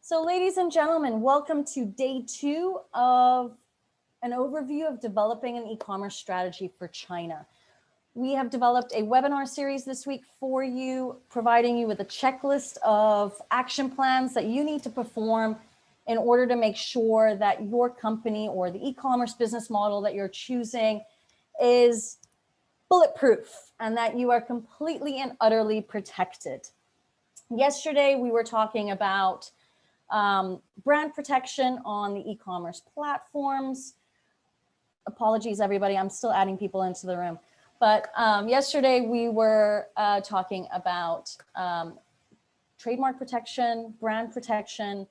So ladies and gentlemen, welcome to day 2 of an overview of developing an e-commerce strategy for China. We have developed a webinar series this week for you, providing you with a checklist of action plans that you need to perform in order to make sure that your company or the e-commerce business model that you're choosing is bulletproof and that you are completely and utterly protected. Yesterday, we were talking about brand protection on the e-commerce platforms. Apologies, everybody, I'm still adding people into the room. But yesterday we were talking about trademark protection, brand protection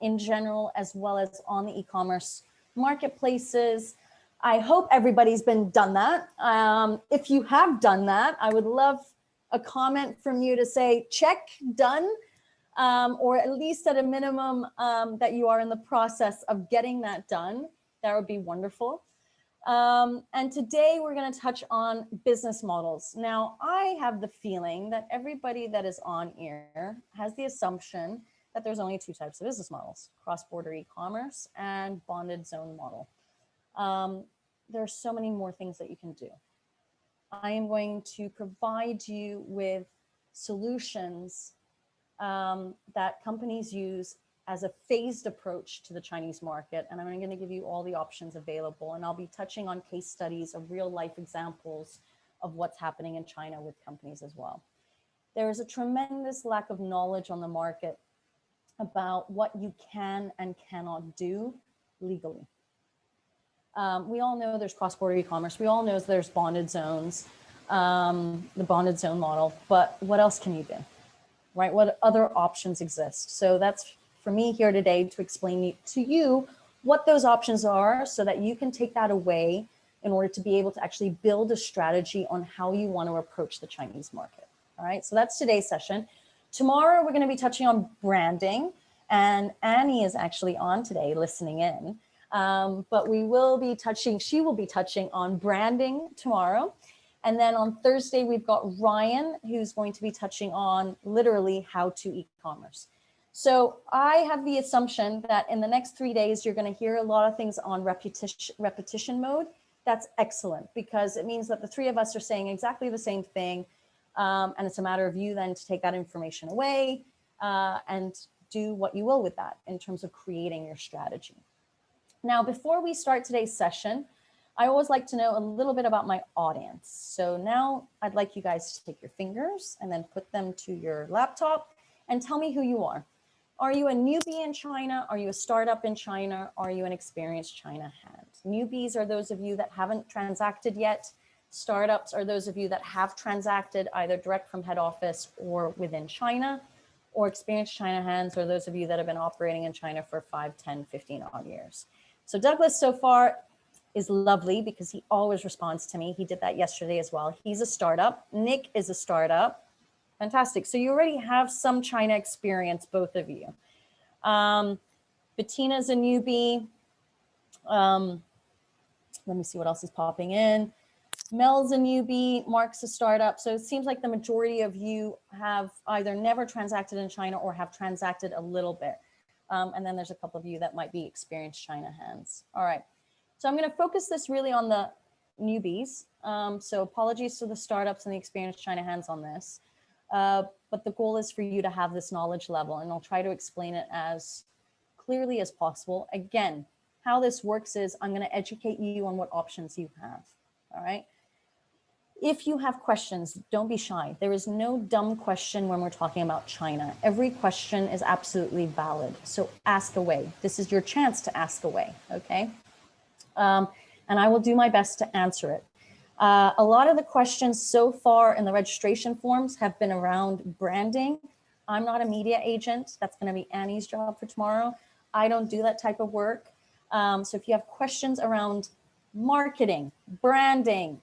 in general, as well as on the e-commerce marketplaces. I hope everybody's done that. If you have done that, I would love a comment from you to say, check, done. Or at least at a minimum that you are in the process of getting that done. That would be wonderful. And today we're going to touch on business models. Now, I have the feeling that everybody that is on here has the assumption that there's only 2 types of business models: cross-border e-commerce and bonded zone model. There are so many more things that you can do. I am going to provide you with solutions that companies use as a phased approach to the Chinese market. And I'm going to give you all the options available. And I'll be touching on case studies of real life examples of what's happening in China with companies as well. There is a tremendous lack of knowledge on the market about what you can and cannot do legally. We all know there's cross-border e-commerce. We all know there's bonded zones, the bonded zone model, but what else can you do? Right? What other options exist? So that's for me here today to explain to you what those options are so that you can take that away in order to be able to actually build a strategy on how you want to approach the Chinese market. All right, so that's today's session. Tomorrow, we're going to be touching on branding, and Annie is actually on today listening in, but she will be touching on branding tomorrow. And then on Thursday, we've got Ryan, who's going to be touching on literally how to e-commerce. So I have the assumption that in the next 3 days, you're going to hear a lot of things on repetition mode. That's excellent, because it means that the 3 of us are saying exactly the same thing. And it's a matter of you then to take that information away and do what you will with that in terms of creating your strategy. Now, before we start today's session, I always like to know a little bit about my audience. So now I'd like you guys to take your fingers and then put them to your laptop and tell me who you are. Are you a newbie in China? Are you a startup in China? Are you an experienced China hand? Newbies are those of you that haven't transacted yet. Startups are those of you that have transacted either direct from head office or within China. Or experienced China hands are those of you that have been operating in China for 5, 10, 15 odd years. So Douglas so far is lovely because he always responds to me. He did that yesterday as well. He's a startup. Nick is a startup. Fantastic. So you already have some China experience, both of you. Bettina's a newbie. Let me see what else is popping in. Mel's a newbie. Mark's a startup. So it seems like the majority of you have either never transacted in China or have transacted a little bit. And then there's a couple of you that might be experienced China hands. All right. So I'm going to focus this really on the newbies. So apologies to the startups and the experienced China hands on this. But the goal is for you to have this knowledge level, and I'll try to explain it as clearly as possible. Again, how this works is I'm going to educate you on what options you have. All right. If you have questions, don't be shy. There is no dumb question when we're talking about China. Every question is absolutely valid. So ask away. This is your chance to ask away. Okay. And I will do my best to answer it. A lot of the questions so far in the registration forms have been around branding. I'm not a media agent. That's going to be Annie's job for tomorrow. I don't do that type of work. So if you have questions around marketing, branding,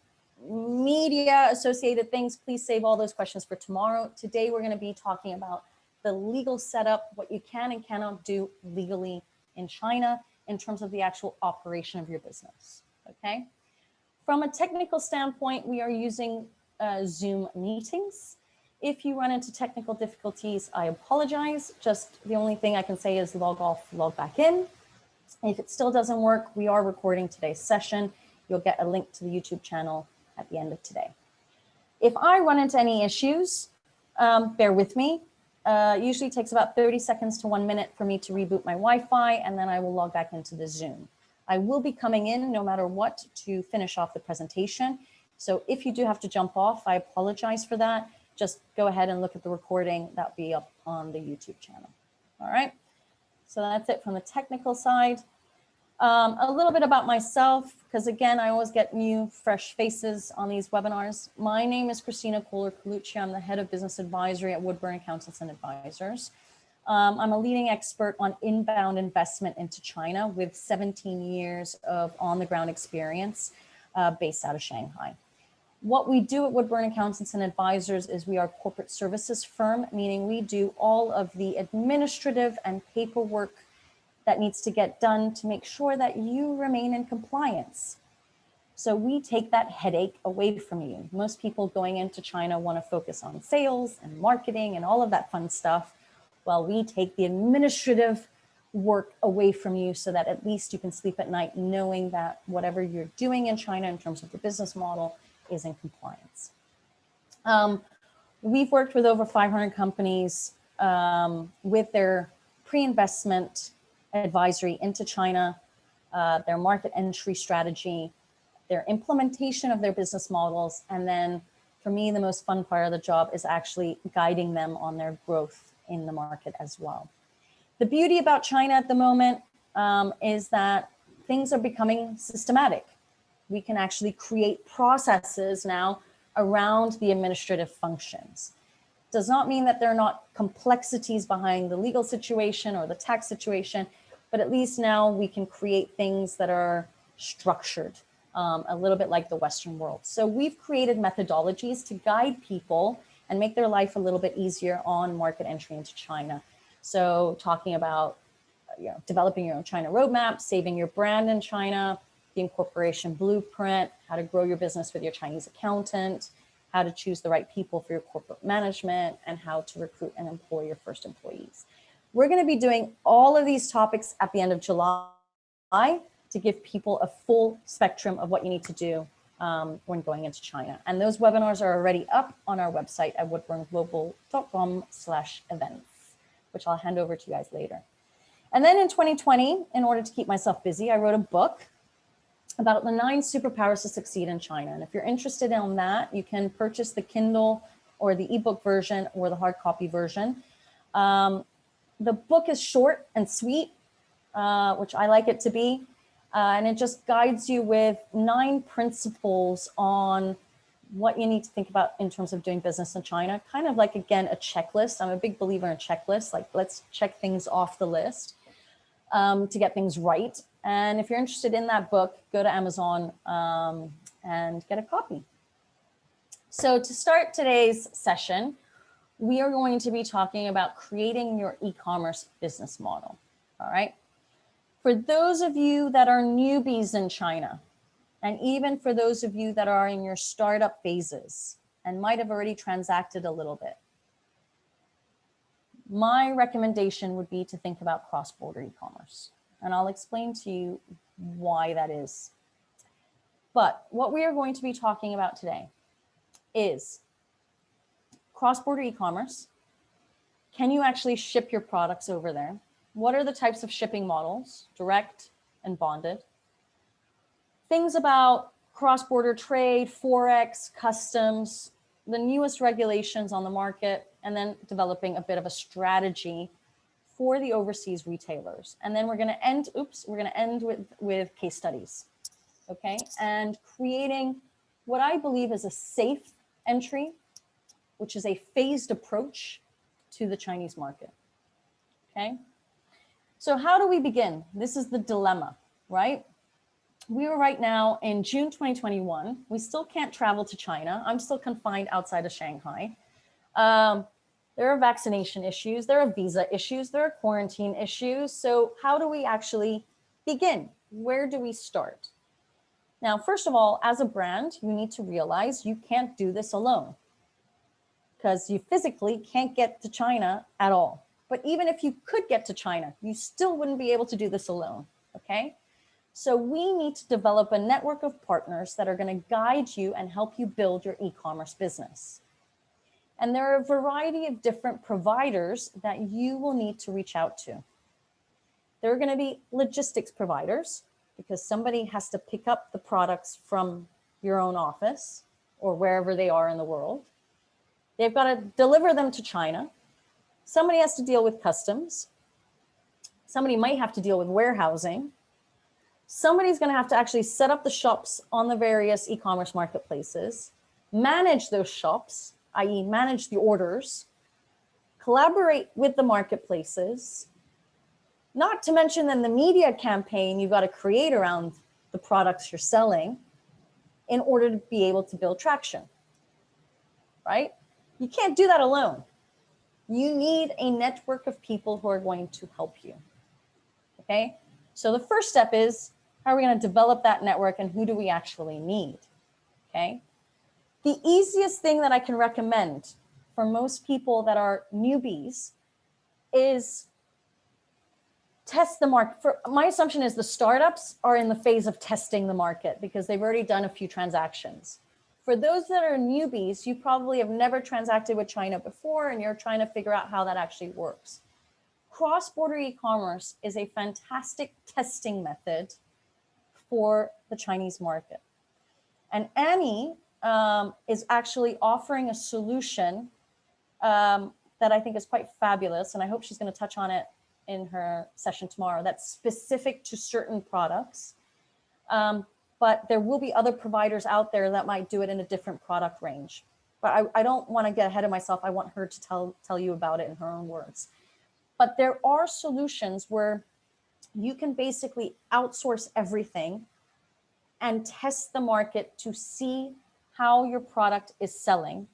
media associated things, please save all those questions for tomorrow. Today, we're going to be talking about the legal setup, what you can and cannot do legally in China in terms of the actual operation of your business. Okay. From a technical standpoint, we are using Zoom meetings. If you run into technical difficulties, I apologize. Just the only thing I can say is log off, log back in. If it still doesn't work, we are recording today's session. You'll get a link to the YouTube channel at the end of today. If I run into any issues, bear with me. Usually takes about 30 seconds to 1 minute for me to reboot my Wi-Fi, and then I will log back into the Zoom. I will be coming in no matter what to finish off the presentation. So if you do have to jump off, I apologize for that. Just go ahead and look at the recording. That'll be up on the YouTube channel. All right. So that's it from the technical side. A little bit about myself, because again, I always get new, fresh faces on these webinars. My name is Christina Kohler-Colucci. I'm the head of business advisory at Woodburn Accountants and Advisors. I'm a leading expert on inbound investment into China with 17 years of on-the-ground experience based out of Shanghai. What we do at Woodburn Accountants and Advisors is we are a corporate services firm, meaning we do all of the administrative and paperwork that needs to get done to make sure that you remain in compliance. So we take that headache away from you. Most people going into China want to focus on sales and marketing and all of that fun stuff, while we take the administrative work away from you so that at least you can sleep at night knowing that whatever you're doing in China in terms of the business model is in compliance. We've worked with over 500 companies with their pre-investment advisory into China, their market entry strategy, their implementation of their business models, and then for me, the most fun part of the job is actually guiding them on their growth in the market as well. The beauty about China at the moment is that things are becoming systematic. We can actually create processes now around the administrative functions. Does not mean that there are not complexities behind the legal situation or the tax situation, but at least now we can create things that are structured, a little bit like the Western world. So we've created methodologies to guide people and make their life a little bit easier on market entry into China. So talking about developing your own China roadmap, saving your brand in China, the incorporation blueprint, how to grow your business with your Chinese accountant, how to choose the right people for your corporate management, and how to recruit and employ your first employees. We're going to be doing all of these topics at the end of July to give people a full spectrum of what you need to do when going into China. And those webinars are already up on our website at woodburnglobal.com/events, which I'll hand over to you guys later. And then in 2020, in order to keep myself busy, I wrote a book about the 9 superpowers to succeed in China. And if you're interested in that, you can purchase the Kindle or the ebook version or the hard copy version. The book is short and sweet, which I like it to be. And it just guides you with 9 principles on what you need to think about in terms of doing business in China. Kind of like, again, a checklist. I'm a big believer in checklists. Like, let's check things off the list to get things right. And if you're interested in that book, go to Amazon and get a copy. So to start today's session, we are going to be talking about creating your e-commerce business model. All right. For those of you that are newbies in China, and even for those of you that are in your startup phases and might have already transacted a little bit, my recommendation would be to think about cross-border e-commerce. And I'll explain to you why that is. But what we are going to be talking about today is cross-border e-commerce. Can you actually ship your products over there? What are the types of shipping models, direct and bonded? Things about cross-border trade, Forex, customs, the newest regulations on the market, and then developing a bit of a strategy for the overseas retailers. And then we're going to end, with case studies, okay? And creating what I believe is a safe entry, which is a phased approach to the Chinese market, okay? So how do we begin? This is the dilemma, right? We are right now in June 2021. We still can't travel to China. I'm still confined outside of Shanghai. There are vaccination issues, there are visa issues, there are quarantine issues. So how do we actually begin? Where do we start? Now, first of all, as a brand, you need to realize you can't do this alone. because you physically can't get to China at all. But even if you could get to China, you still wouldn't be able to do this alone, okay? So we need to develop a network of partners that are going to guide you and help you build your e-commerce business. And there are a variety of different providers that you will need to reach out to. There are going to be logistics providers, because somebody has to pick up the products from your own office or wherever they are in the world. They've got to deliver them to China. Somebody has to deal with customs. Somebody might have to deal with warehousing. Somebody's going to have to actually set up the shops on the various e-commerce marketplaces, manage those shops, i.e. manage the orders, collaborate with the marketplaces, not to mention then the media campaign you've got to create around the products you're selling in order to be able to build traction, right? You can't do that alone. You need a network of people who are going to help you, okay? So the first step is, how are we going to develop that network and who do we actually need, okay? The easiest thing that I can recommend for most people that are newbies is test the market. My assumption is the startups are in the phase of testing the market because they've already done a few transactions. For those that are newbies, you probably have never transacted with China before and you're trying to figure out how that actually works. Cross-border e-commerce is a fantastic testing method for the Chinese market. And Annie is actually offering a solution that I think is quite fabulous, and I hope she's going to touch on it in her session tomorrow, that's specific to certain products. But there will be other providers out there that might do it in a different product range. But I don't want to get ahead of myself. I want her to tell you about it in her own words. But there are solutions where you can basically outsource everything and test the market to see how your product is selling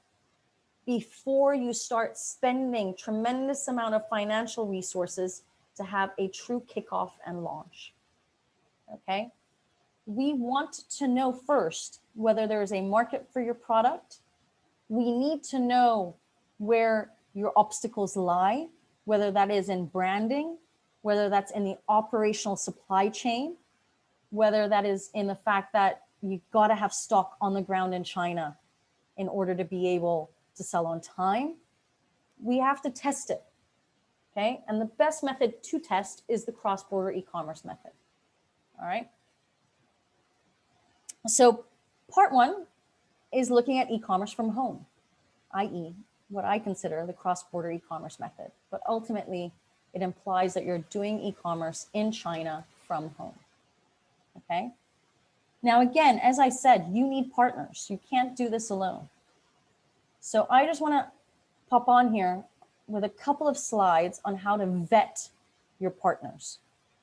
before you start spending tremendous amount of financial resources to have a true kickoff and launch, okay? We want to know first whether there is a market for your product. We need to know where your obstacles lie, whether that is in branding, whether that's in the operational supply chain, whether that is in the fact that you've got to have stock on the ground in China in order to be able to sell on time. We have to test it, okay? And the best method to test is the cross-border e-commerce method, all right? So part one is looking at e-commerce from home, i.e. what I consider the cross-border e-commerce method. But ultimately, it implies that you're doing e-commerce in China from home, okay? Now, again, as I said, you need partners. You can't do this alone. So I just want to pop on here with a couple of slides on how to vet your partners,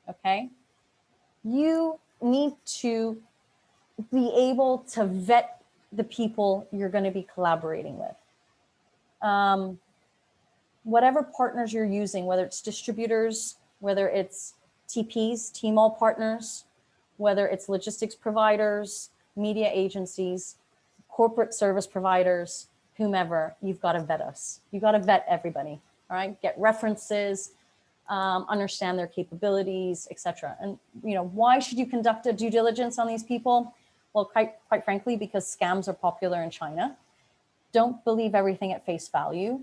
okay? You need to be able to vet the people you're going to be collaborating with. Whatever partners you're using, whether it's distributors, whether it's TPs, Tmall partners, whether it's logistics providers, media agencies, corporate service providers, whomever, you've got to vet us. You've got to vet everybody, all right? Get references, understand their capabilities, etc. And why should you conduct a due diligence on these people? Well, quite frankly, because scams are popular in China. Don't believe everything at face value.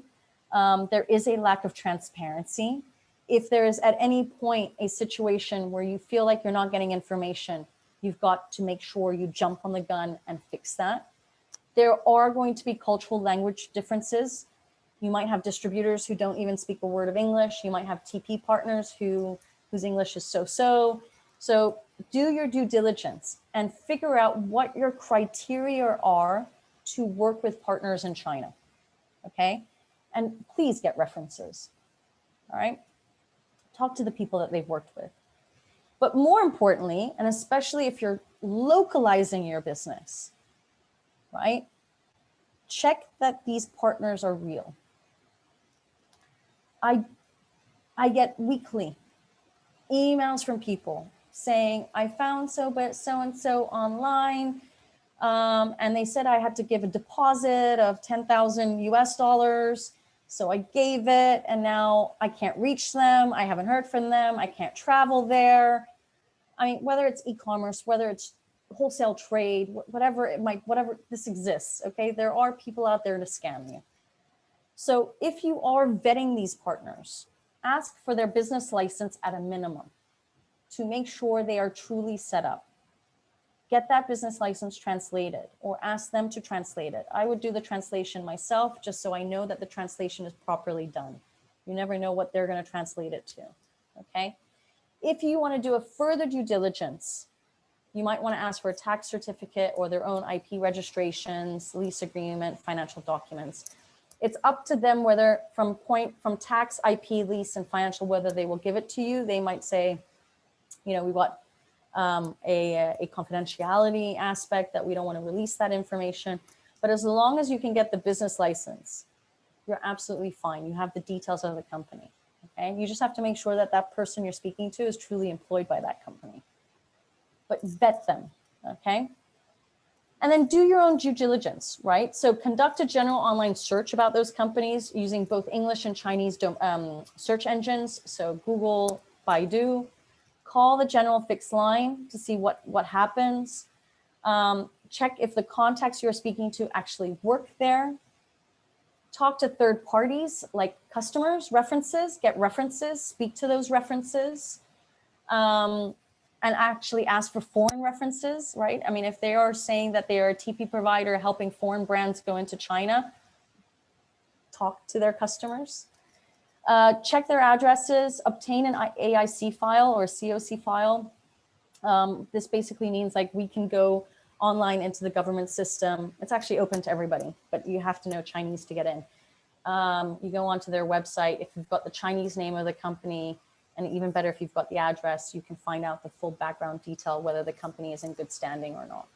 There is a lack of transparency. If there is at any point a situation where you feel like you're not getting information, you've got to make sure you jump on the gun and fix that. There are going to be cultural language differences. You might have distributors who don't even speak a word of English. You might have TP partners whose English is so-so. So do your due diligence and figure out what your criteria are to work with partners in China, okay? And please get references, all right? Talk to the people that they've worked with. But more importantly, and especially if you're localizing your business, right? Check that these partners are real. I get weekly emails from people saying, I found so-and-so online. And they said I had to give a deposit of 10,000 US dollars. So I gave it, and now I can't reach them. I haven't heard from them. I can't travel there. I mean, whether it's e-commerce, whether it's wholesale trade, whatever this exists, okay? There are people out there to scam you. So if you are vetting these partners, ask for their business license at a minimum to make sure they are truly set up. Get that business license translated, or ask them to translate it. I would do the translation myself just so I know that the translation is properly done. You never know what they're going to translate it to, okay? If you want to do a further due diligence, you might want to ask for a tax certificate or their own IP registrations, lease agreement, financial documents. It's up to them whether from tax, IP, lease, and financial, whether they will give it to you. They might say, you know, we got a confidentiality aspect that we don't want to release that information. But as long as you can get the business license, you're absolutely fine. You have the details of the company. Okay, you just have to make sure that that person you're speaking to is truly employed by that company. But vet them, okay? And then do your own due diligence, right? So conduct a general online search about those companies using both English and Chinese search engines. So Google, Baidu. Call the general fixed line to see what happens. Check if the contacts you're speaking to actually work there. Talk to third parties like customers, references, get references, speak to those references, and actually ask for foreign references, right? I mean, if they are saying that they are a TP provider helping foreign brands go into China, talk to their customers. Check their addresses, obtain an AIC file or COC file. This basically means like we can go online into the government system. It's actually open to everybody, but you have to know Chinese to get in. You go onto their website. If you've got the Chinese name of the company, and even better if you've got the address, you can find out the full background detail, whether the company is in good standing or not.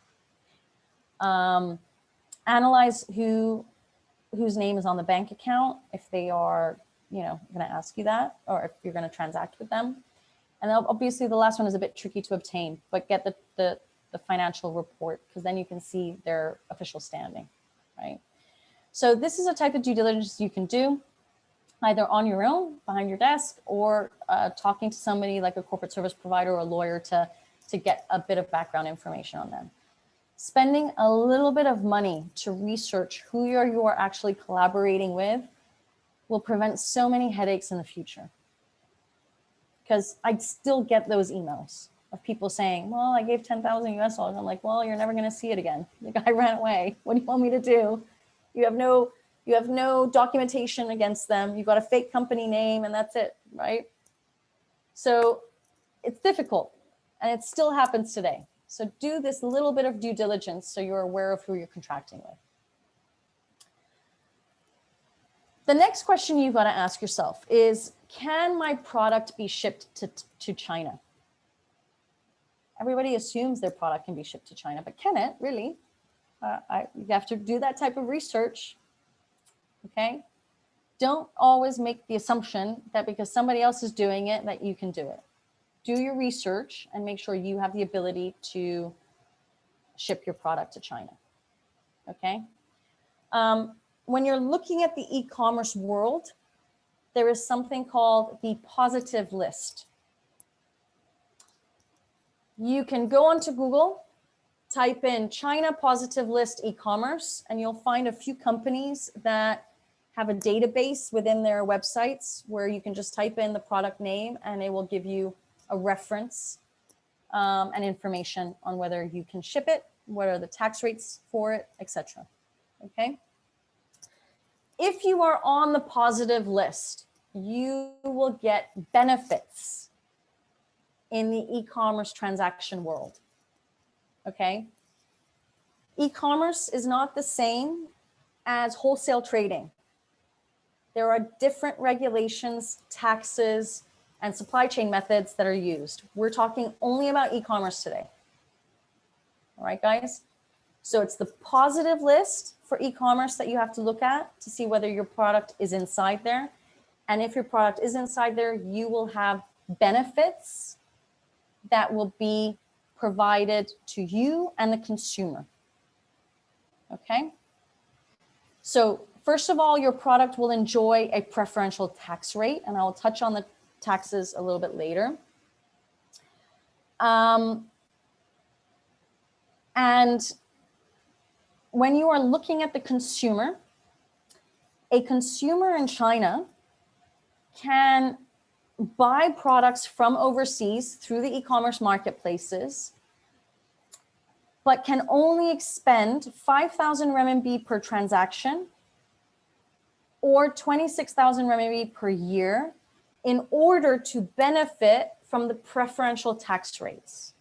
Analyze whose name is on the bank account, if they are, you know, going to ask you that, or if you're going to transact with them. And obviously the last one is a bit tricky to obtain, but get the financial report, because then you can see their official standing, right? So this is a type of due diligence you can do either on your own behind your desk, or talking to somebody like a corporate service provider or a lawyer to get a bit of background information on them. Spending a little bit of money to research who you are actually collaborating with will prevent so many headaches in the future. Because I still get those emails of people saying, well, I gave 10,000 US dollars. I'm like, well, you're never going to see it again. The guy ran away. What do you want me to do? You have no documentation against them. You've got a fake company name and that's it, right? So it's difficult, and it still happens today. So do this little bit of due diligence so you're aware of who you're contracting with. The next question you've got to ask yourself is, can my product be shipped to China? Everybody assumes their product can be shipped to China, but can it really? You have to do that type of research, okay? Don't always make the assumption that because somebody else is doing it, that you can do it. Do your research and make sure you have the ability to ship your product to China, okay? When you're looking at the e-commerce world, there is something called the positive list. You can go onto Google, type in China positive list e-commerce, and you'll find a few companies that have a database within their websites where you can just type in the product name and it will give you a reference and information on whether you can ship it, what are the tax rates for it, etc. Okay. If you are on the positive list, you will get benefits in the e-commerce transaction world. Okay. E-commerce is not the same as wholesale trading. There are different regulations, taxes, and supply chain methods that are used. We're talking only about e-commerce today. All right, guys? So it's the positive list for e-commerce that you have to look at to see whether your product is inside there. And if your product is inside there, you will have benefits that will be provided to you and the consumer. Okay. So first of all, your product will enjoy a preferential tax rate, and I'll touch on the taxes a little bit later. And when you are looking at the consumer, a consumer in China can buy products from overseas through the e-commerce marketplaces, but can only expend 5,000 RMB per transaction or 26,000 RMB per year in order to benefit from the preferential tax rates.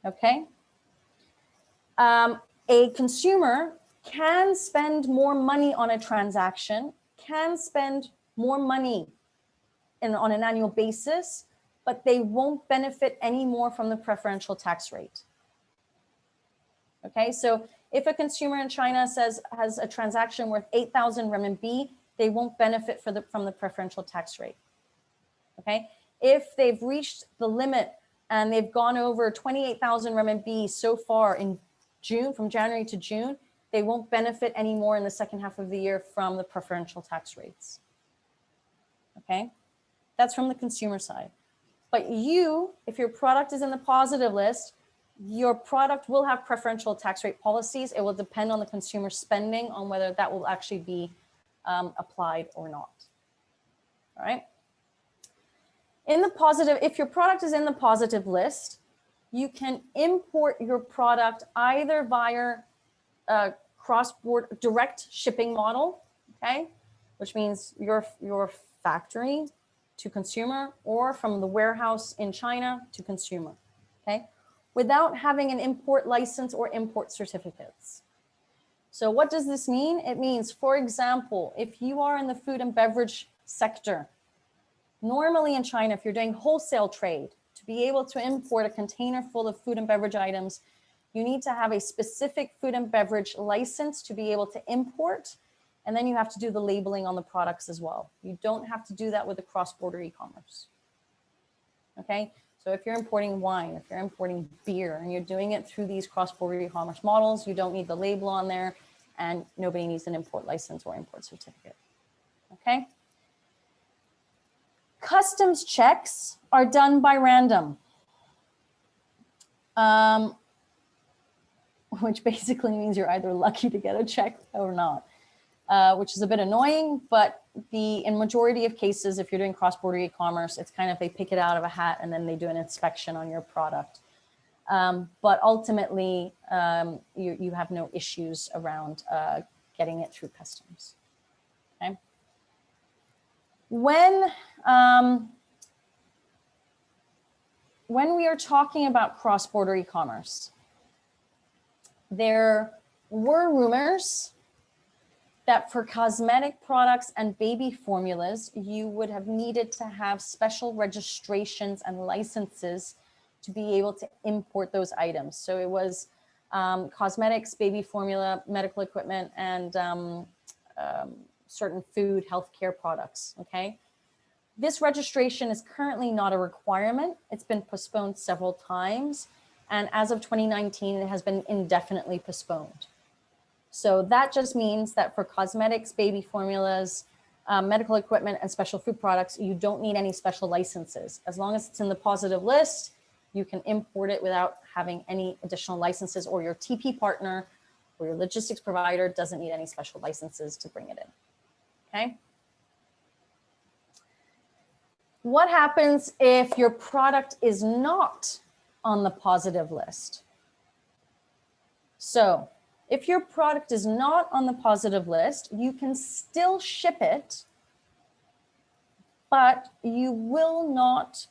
Okay. A consumer can spend more money on a transaction, can spend more money on an annual basis, but they won't benefit any more from the preferential tax rate. Okay, so if a consumer in China has a transaction worth 8,000 RMB, they won't benefit from the preferential tax rate. Okay, if they've reached the limit and they've gone over 28,000 RMB so far in June, from January to June, they won't benefit anymore in the second half of the year from the preferential tax rates. Okay, that's from the consumer side. But you, if your product is in the positive list, your product will have preferential tax rate policies. It will depend on the consumer spending on whether that will actually be applied or not. All right. In the positive, if your product is in the positive list, you can import your product either via a cross-border direct shipping model, okay, which means your factory to consumer or from the warehouse in China to consumer, okay, without having an import license or import certificates. So what does this mean? It means, for example, if you are in the food and beverage sector, normally in China, if you're doing wholesale trade, to be able to import a container full of food and beverage items, you need to have a specific food and beverage license to be able to import. And then you have to do the labeling on the products as well. You don't have to do that with the cross-border e-commerce. Okay, so if you're importing wine, if you're importing beer, and you're doing it through these cross-border e-commerce models, you don't need the label on there, and nobody needs an import license or import certificate. Okay. Customs checks are done by random, which basically means you're either lucky to get a check or not. Which is a bit annoying, but in majority of cases, if you're doing cross-border e-commerce, it's kind of, they pick it out of a hat and then they do an inspection on your product. But ultimately, you have no issues around getting it through customs. Okay. When we are talking about cross-border e-commerce, there were rumors that for cosmetic products and baby formulas, you would have needed to have special registrations and licenses to be able to import those items. So it was cosmetics, baby formula, medical equipment, and certain food, healthcare products, okay? This registration is currently not a requirement. It's been postponed several times. And as of 2019, it has been indefinitely postponed. So that just means that for cosmetics, baby formulas, medical equipment, and special food products, you don't need any special licenses. As long as it's in the positive list, you can import it without having any additional licenses, or your TP partner or your logistics provider doesn't need any special licenses to bring it in, okay? What happens if your product is not on the positive list? So if your product is not on the positive list, you can still ship it, but you will not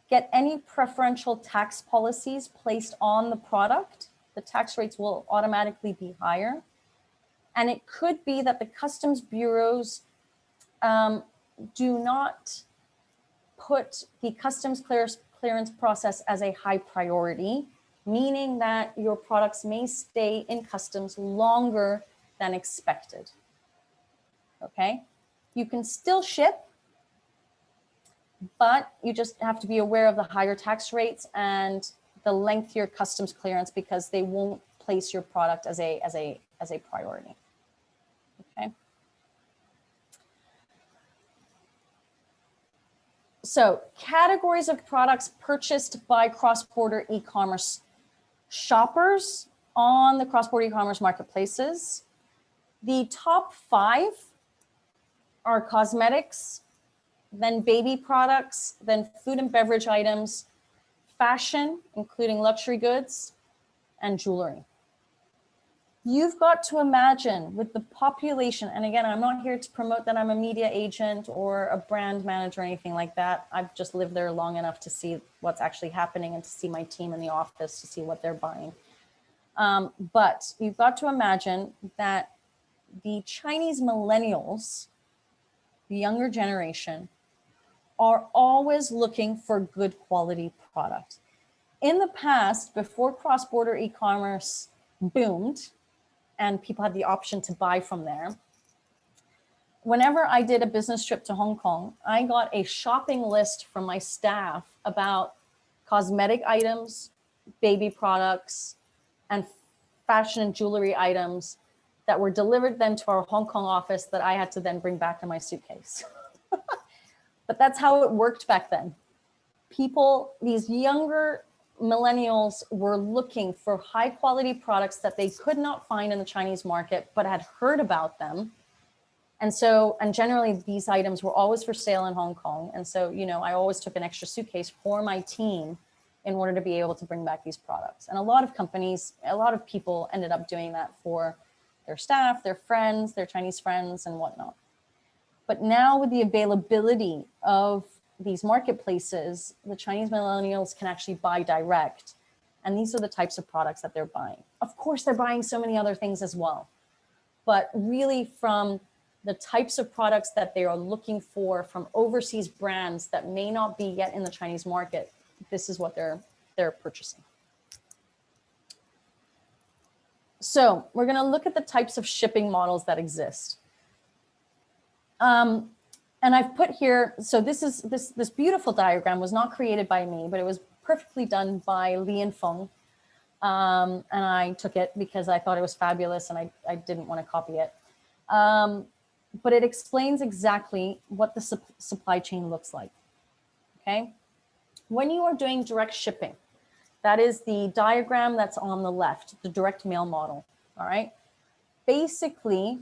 get any preferential tax policies placed on the product. The tax rates will automatically be higher. And it could be that the customs bureaus do not put the customs clearance process as a high priority, meaning that your products may stay in customs longer than expected. Okay, you can still ship, but you just have to be aware of the higher tax rates and the lengthier customs clearance, because they won't place your product as a priority. Okay. So categories of products purchased by cross-border e-commerce shoppers on the cross-border e-commerce marketplaces. The top 5 are cosmetics, then baby products, then food and beverage items, fashion, including luxury goods, and jewelry. You've got to imagine with the population, and again, I'm not here to promote that I'm a media agent or a brand manager or anything like that. I've just lived there long enough to see what's actually happening and to see my team in the office, to see what they're buying. But you've got to imagine that the Chinese millennials, the younger generation, are always looking for good quality product. In the past, before cross-border e-commerce boomed and people had the option to buy from there, whenever I did a business trip to Hong Kong, I got a shopping list from my staff about cosmetic items, baby products, and fashion and jewelry items that were delivered then to our Hong Kong office that I had to then bring back in my suitcase. But that's how it worked back then. People, these younger millennials, were looking for high quality products that they could not find in the Chinese market, but had heard about them. And so, and generally these items were always for sale in Hong Kong. And so, you know, I always took an extra suitcase for my team in order to be able to bring back these products. And a lot of companies, a lot of people ended up doing that for their staff, their friends, their Chinese friends and whatnot. But now with the availability of these marketplaces, the Chinese millennials can actually buy direct. And these are the types of products that they're buying. Of course, they're buying so many other things as well. But really from the types of products that they are looking for from overseas brands that may not be yet in the Chinese market, this is what they're purchasing. So we're going to look at the types of shipping models that exist. And I've put here, so this beautiful diagram was not created by me, but it was perfectly done by Li and Feng. And I took it because I thought it was fabulous and I didn't want to copy it. But it explains exactly what the supply chain looks like, okay? When you are doing direct shipping, that is the diagram that's on the left, the direct mail model, all right? Basically,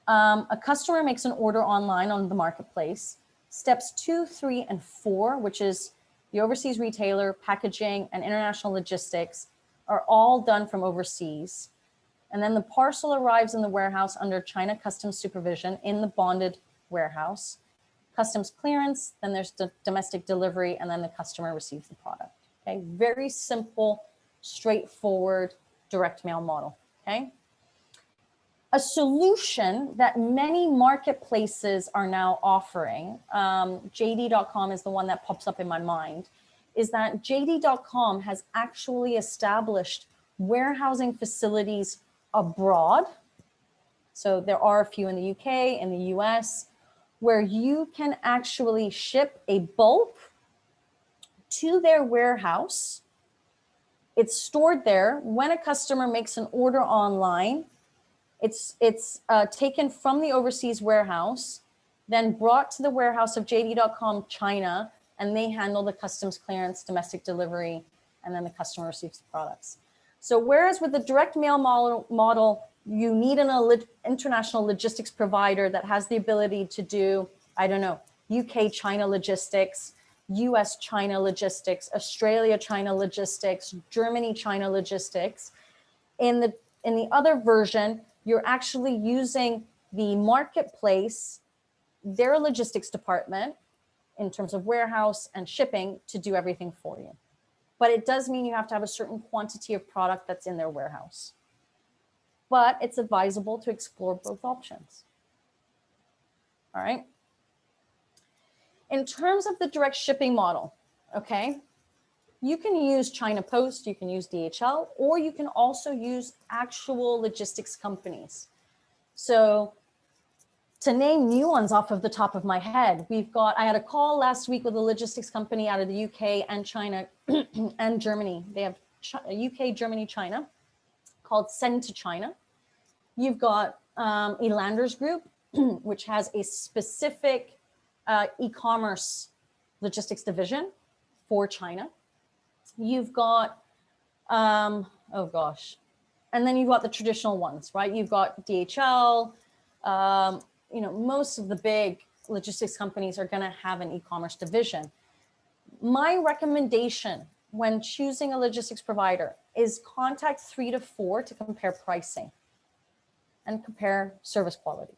a customer makes an order online on the marketplace. Steps 2, 3, and 4, which is the overseas retailer, packaging, and international logistics, are all done from overseas. And then the parcel arrives in the warehouse under China customs supervision in the bonded warehouse. Customs clearance, then there's the domestic delivery, and then the customer receives the product. Okay, very simple, straightforward direct mail model. Okay. A solution that many marketplaces are now offering, JD.com is the one that pops up in my mind, is that JD.com has actually established warehousing facilities abroad. So there are a few in the UK, in the US, where you can actually ship a bulk to their warehouse. It's stored there. When a customer makes an order online, it's taken from the overseas warehouse, then brought to the warehouse of JD.com China, and they handle the customs clearance, domestic delivery, and then the customer receives the products. So whereas with the direct mail model, you need an international logistics provider that has the ability to do, I don't know, UK China logistics, US China logistics, Australia China logistics, Germany China logistics. In the other version, you're actually using the marketplace, their logistics department, in terms of warehouse and shipping, to do everything for you. But it does mean you have to have a certain quantity of product that's in their warehouse. But it's advisable to explore both options. All right. In terms of the direct shipping model, okay, you can use China Post, you can use DHL, or you can also use actual logistics companies. So to name new ones off of the top of my head, I had a call last week with a logistics company out of the UK and China and Germany. They have UK, Germany, China, called Send to China. You've got Elanders Group, which has a specific e-commerce logistics division for China. You've got, oh gosh, and then you've got the traditional ones, right? You've got DHL, you know, most of the big logistics companies are going to have an e-commerce division. My recommendation when choosing a logistics provider is contact 3 to 4 to compare pricing and compare service quality,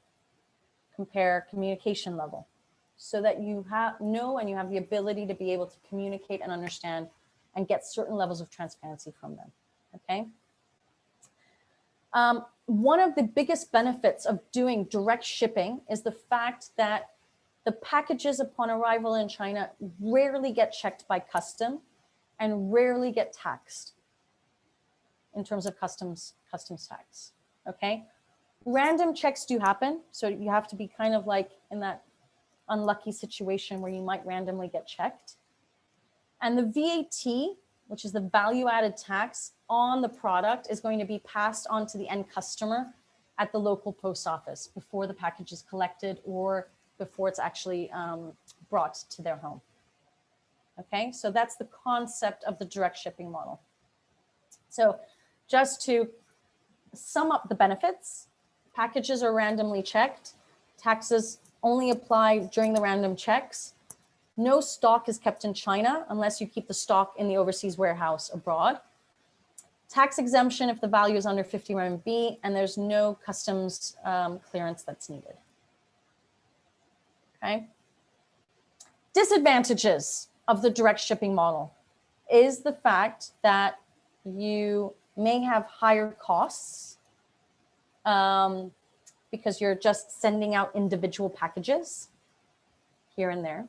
compare communication level, so that you know and you have the ability to be able to communicate and understand and get certain levels of transparency from them, okay? One of the biggest benefits of doing direct shipping is the fact that the packages upon arrival in China rarely get checked by custom and rarely get taxed in terms of customs tax, okay? Random checks do happen, so you have to be kind of like in that unlucky situation where you might randomly get checked. And the VAT, which is the value-added tax on the product, is going to be passed on to the end customer at the local post office before the package is collected or before it's actually brought to their home. Okay, so that's the concept of the direct shipping model. So just to sum up the benefits, packages are randomly checked, taxes only apply during the random checks. No stock is kept in China unless you keep the stock in the overseas warehouse abroad. Tax exemption if the value is under 50 RMB, and there's no customs clearance that's needed. Okay. Disadvantages of the direct shipping model is the fact that you may have higher costs because you're just sending out individual packages here and there.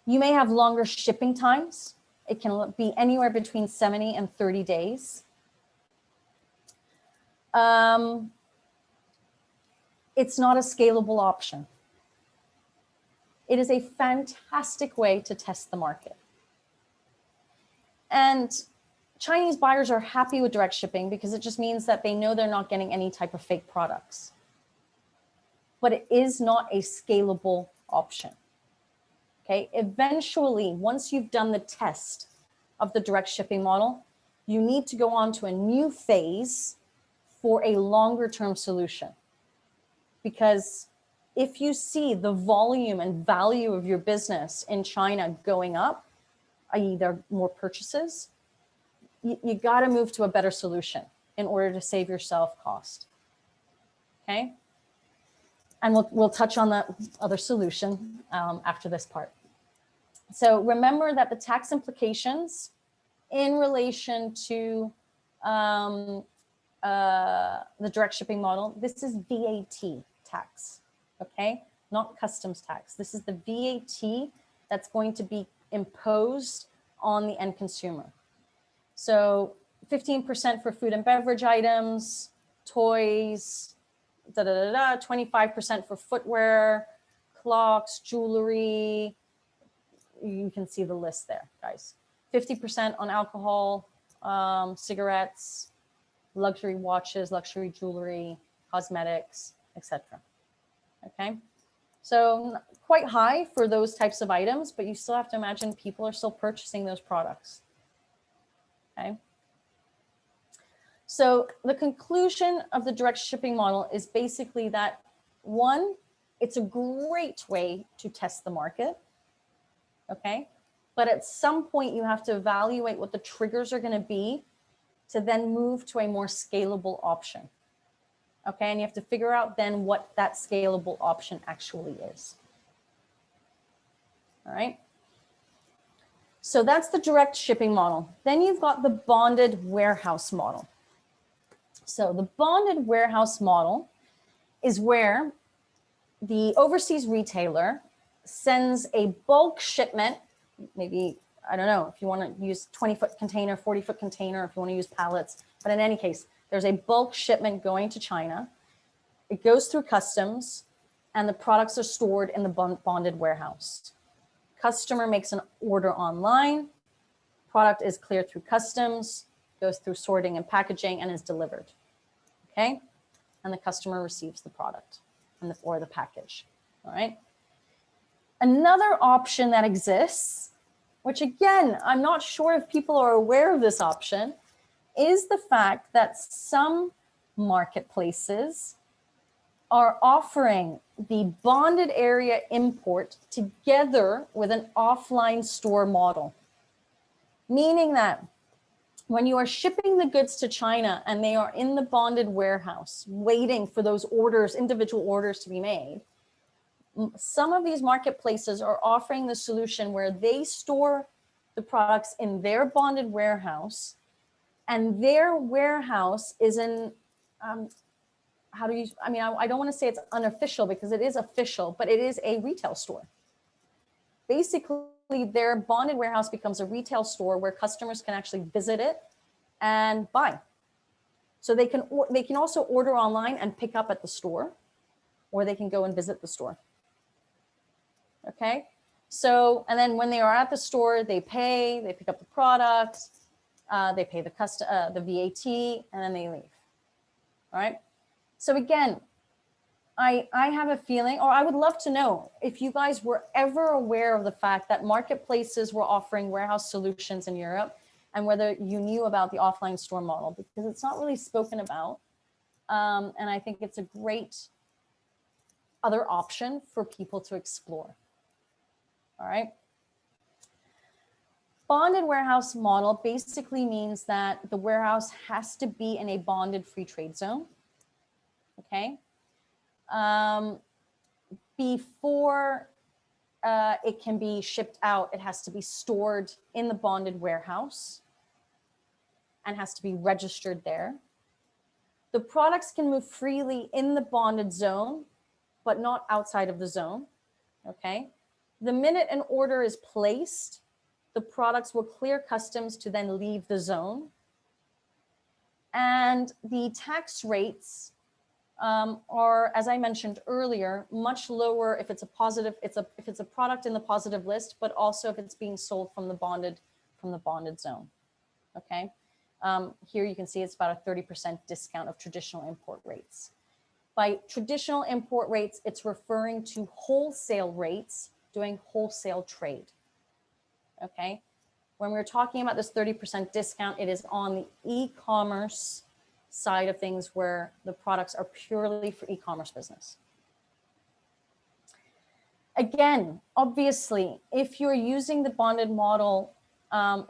You may have longer shipping times. It can be anywhere between 70 and 30 days. It's not a scalable option. It is a fantastic way to test the market. And Chinese buyers are happy with direct shipping because it just means that they know they're not getting any type of fake products. But it is not a scalable option. Okay, eventually, once you've done the test of the direct shipping model, you need to go on to a new phase for a longer term solution. Because if you see the volume and value of your business in China going up, i.e. there are more purchases, you got to move to a better solution in order to save yourself cost. Okay, and we'll touch on that other solution after this part. So remember that the tax implications in relation to the direct shipping model, this is VAT tax, okay? Not customs tax. This is the VAT that's going to be imposed on the end consumer. So 15% for food and beverage items, toys, 25% for footwear, clocks, jewelry. You can see the list there, guys. 50% on alcohol, cigarettes, luxury watches, luxury jewelry, cosmetics, etc. Okay, so quite high for those types of items, but you still have to imagine people are still purchasing those products. Okay. So the conclusion of the direct shipping model is basically that, one, it's a great way to test the market. Okay, but at some point you have to evaluate what the triggers are going to be to then move to a more scalable option. Okay, and you have to figure out then what that scalable option actually is. All right, so that's the direct shipping model. Then you've got the bonded warehouse model. So the bonded warehouse model is where the overseas retailer sends a bulk shipment, maybe, I don't know, if you want to use 20-foot container, 40-foot container, if you want to use pallets, but in any case, there's a bulk shipment going to China. It goes through customs and the products are stored in the bonded warehouse. Customer makes an order online, product is cleared through customs, goes through sorting and packaging and is delivered, okay? And the customer receives the product or the package, all right? Another option that exists, which again, I'm not sure if people are aware of this option, is the fact that some marketplaces are offering the bonded area import together with an offline store model. Meaning that when you are shipping the goods to China and they are in the bonded warehouse waiting for those orders, individual orders to be made, some of these marketplaces are offering the solution where they store the products in their bonded warehouse, and their warehouse is in, I don't want to say it's unofficial because it is official, but it is a retail store. Basically, their bonded warehouse becomes a retail store where customers can actually visit it and buy. So they can also order online and pick up at the store, or they can go and visit the store. Okay, so, and then when they are at the store, they pick up the product, they pay the VAT, and then they leave. All right. So again, I have a feeling, or I would love to know if you guys were ever aware of the fact that marketplaces were offering warehouse solutions in Europe, and whether you knew about the offline store model, because it's not really spoken about. And I think it's a great other option for people to explore. All right. Bonded warehouse model basically means that the warehouse has to be in a bonded free trade zone. Okay. Before it can be shipped out, it has to be stored in the bonded warehouse and has to be registered there. The products can move freely in the bonded zone, but not outside of the zone. Okay. The minute an order is placed, the products will clear customs to then leave the zone. And the tax rates are, as I mentioned earlier, much lower if it's a positive, if it's a product in the positive list, but also if it's being sold from the bonded zone. Okay. Here you can see it's about a 30% discount of traditional import rates. By traditional import rates, it's referring to wholesale rates doing wholesale trade. Okay. When we're talking about this 30% discount, it is on the e-commerce side of things where the products are purely for e-commerce business. Again, obviously, if you're using the bonded model,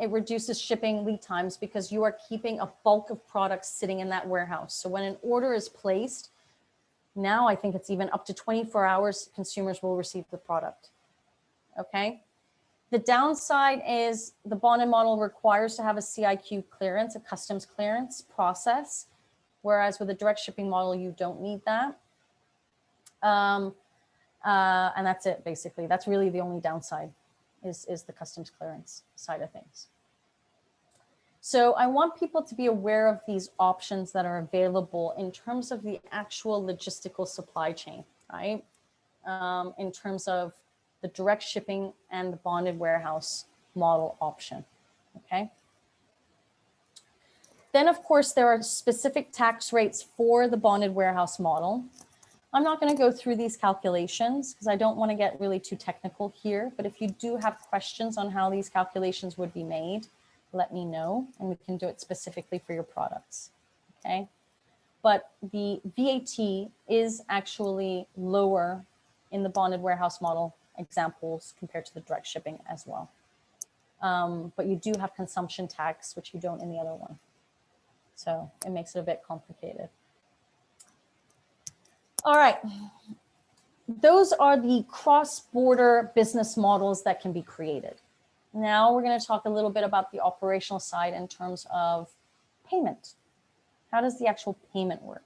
it reduces shipping lead times because you are keeping a bulk of products sitting in that warehouse. So when an order is placed, now I think it's even up to 24 hours, consumers will receive the product. Okay. The downside is the bonded model requires to have a CIQ clearance, a customs clearance process, whereas with a direct shipping model, you don't need that. And that's it, basically. That's really the only downside is the customs clearance side of things. So I want people to be aware of these options that are available in terms of the actual logistical supply chain, right? In terms of the direct shipping and the bonded warehouse model option, okay? Then of course, there are specific tax rates for the bonded warehouse model. I'm not gonna go through these calculations because I don't wanna get really too technical here, but if you do have questions on how these calculations would be made, let me know and we can do it specifically for your products, okay? But the VAT is actually lower in the bonded warehouse model examples compared to the direct shipping as well. But you do have consumption tax, which you don't in the other one. So it makes it a bit complicated. All right. Those are the cross-border business models that can be created. Now we're going to talk a little bit about the operational side in terms of payment. How does the actual payment work?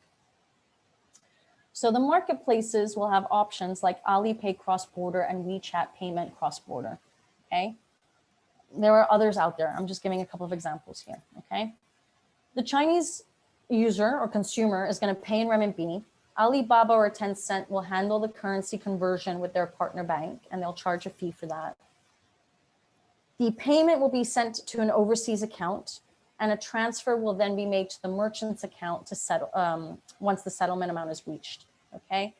So the marketplaces will have options like Alipay cross-border and WeChat payment cross-border, okay? There are others out there. I'm just giving a couple of examples here, okay? The Chinese user or consumer is going to pay in renminbi. Alibaba or Tencent will handle the currency conversion with their partner bank, and they'll charge a fee for that. The payment will be sent to an overseas account, and a transfer will then be made to the merchant's account to settle once the settlement amount is reached, okay?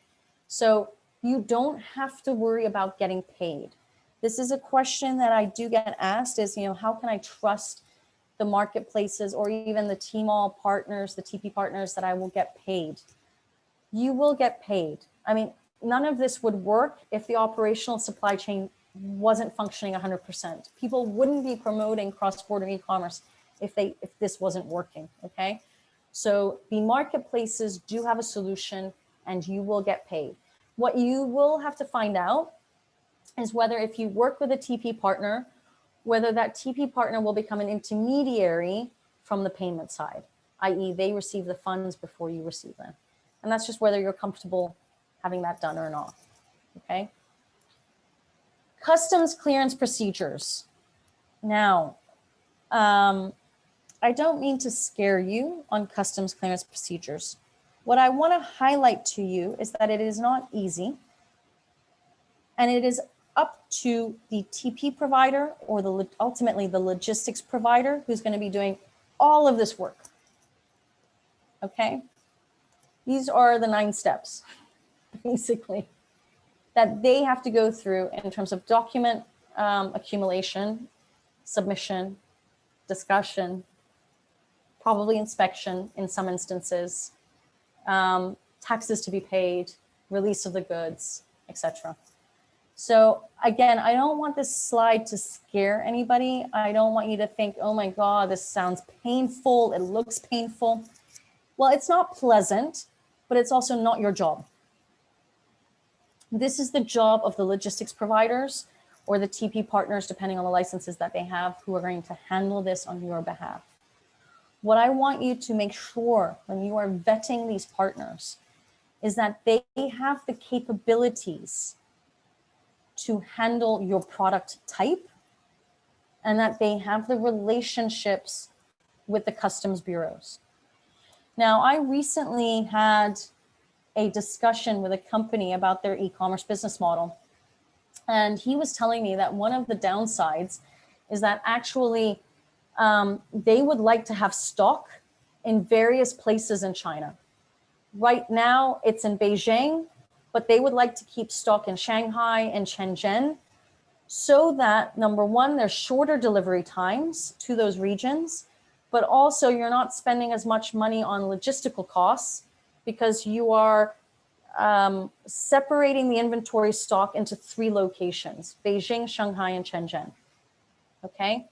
So you don't have to worry about getting paid. This is a question that I do get asked is, how can I trust the marketplaces or even the Tmall partners, the TP partners, that I will get paid? You will get paid. I mean, none of this would work if the operational supply chain wasn't functioning 100%. People wouldn't be promoting cross-border e-commerce if this wasn't working, okay? So the marketplaces do have a solution and you will get paid. What you will have to find out is whether, if you work with a TP partner, whether that TP partner will become an intermediary from the payment side, i.e. they receive the funds before you receive them. And that's just whether you're comfortable having that done or not, okay? Customs clearance procedures. Now, I don't mean to scare you on customs clearance procedures. What I want to highlight to you is that it is not easy, and it is up to the TP provider or ultimately the logistics provider who's going to be doing all of this work, okay? These are the 9 steps, basically, that they have to go through in terms of document accumulation, submission, discussion, probably inspection in some instances, taxes to be paid, release of the goods, etc. So again, I don't want this slide to scare anybody. I don't want you to think, oh my God, this sounds painful. It looks painful. Well, it's not pleasant, but it's also not your job. This is the job of the logistics providers or the TP partners, depending on the licenses that they have, who are going to handle this on your behalf. What I want you to make sure when you are vetting these partners is that they have the capabilities to handle your product type and that they have the relationships with the customs bureaus. Now, I recently had a discussion with a company about their e-commerce business model. And he was telling me that one of the downsides is that actually they would like to have stock in various places in China. Right now it's in Beijing, but they would like to keep stock in Shanghai and Shenzhen so that, number one, there's shorter delivery times to those regions, but also you're not spending as much money on logistical costs because you are separating the inventory stock into 3 locations, Beijing, Shanghai, and Shenzhen, okay?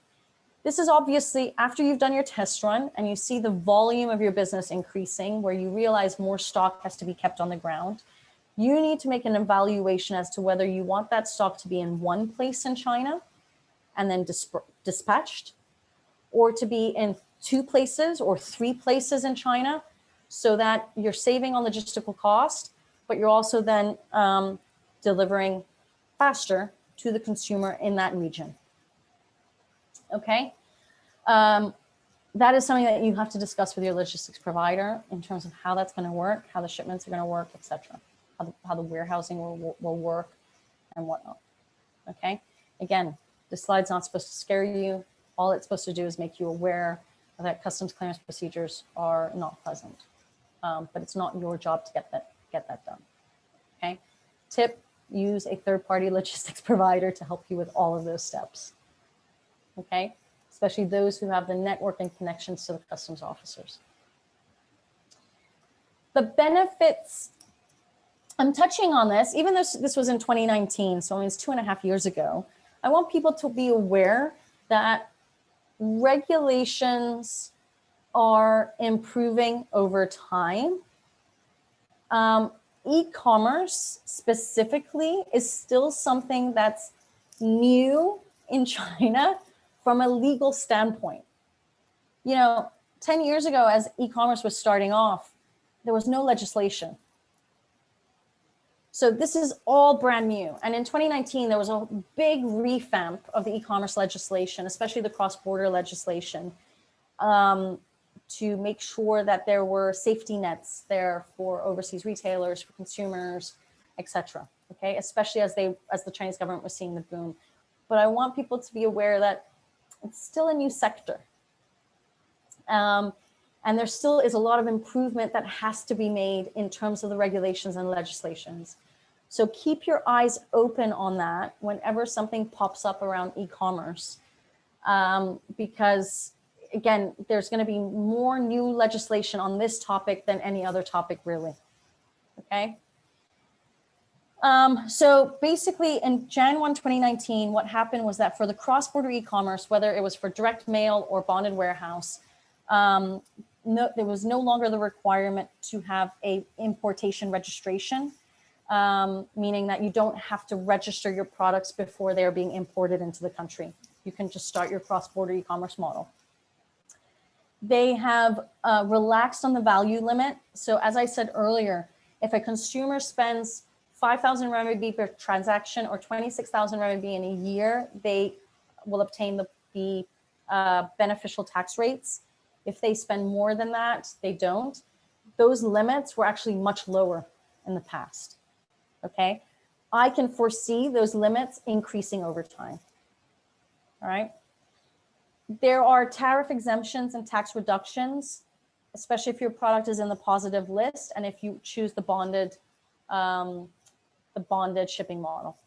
This is obviously after you've done your test run and you see the volume of your business increasing, where you realize more stock has to be kept on the ground. You need to make an evaluation as to whether you want that stock to be in one place in China and then dispatched, or to be in 2 places or 3 places in China, so that you're saving on logistical cost, but you're also then delivering faster to the consumer in that region. Okay, that is something that you have to discuss with your logistics provider in terms of how that's going to work, how the shipments are going to work, etc., how the warehousing will work and whatnot. Okay, again, this slide's not supposed to scare you. All it's supposed to do is make you aware that customs clearance procedures are not pleasant, but it's not your job to get that done. Okay, tip: use a third-party logistics provider to help you with all of those steps. Okay, especially those who have the network and connections to the customs officers. The benefits, I'm touching on this, even though this was in 2019, so it's 2.5 years ago. I want people to be aware that regulations are improving over time. E-commerce specifically is still something that's new in China from a legal standpoint. 10 years ago, as e-commerce was starting off, there was no legislation. So this is all brand new. And in 2019, there was a big revamp of the e-commerce legislation, especially the cross-border legislation, to make sure that there were safety nets there for overseas retailers, for consumers, etc. Okay, especially as the Chinese government was seeing the boom. But I want people to be aware that it's still a new sector. And there still is a lot of improvement that has to be made in terms of the regulations and legislations. So keep your eyes open on that whenever something pops up around e-commerce, because again, there's going to be more new legislation on this topic than any other topic, really. Okay. So basically in Jan 1, 2019, what happened was that for the cross-border e-commerce, whether it was for direct mail or bonded warehouse, there was no longer the requirement to have a importation registration, meaning that you don't have to register your products before they're being imported into the country. You can just start your cross-border e-commerce model. They have relaxed on the value limit. So as I said earlier, if a consumer spends 5,000 RMB per transaction or 26,000 RMB in a year, they will obtain the beneficial tax rates. If they spend more than that, they don't. Those limits were actually much lower in the past, okay? I can foresee those limits increasing over time, all right? There are tariff exemptions and tax reductions, especially if your product is in the positive list and if you choose the bonded shipping model,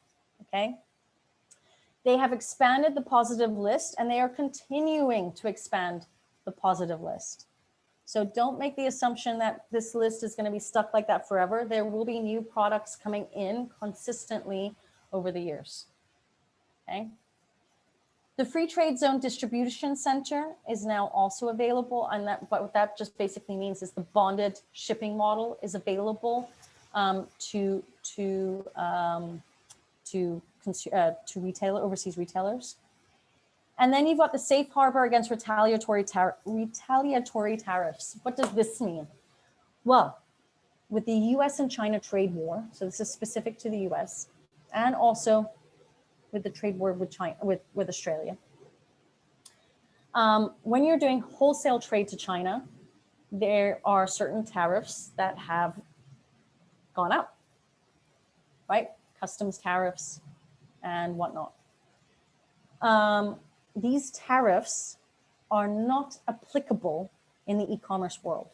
okay? They have expanded the positive list and they are continuing to expand the positive list. So don't make the assumption that this list is going to be stuck like that forever. There will be new products coming in consistently over the years, okay? The Free Trade Zone Distribution Center is now also available, and what that just basically means is the bonded shipping model is available to overseas retailers. And then you've got the safe harbor against retaliatory tariffs. What does this mean? Well, with the US and China trade war, so this is specific to the US, and also with the trade war with China, with Australia. When you're doing wholesale trade to China, there are certain tariffs that have gone up, right? Customs tariffs and whatnot. These tariffs are not applicable in the e-commerce world.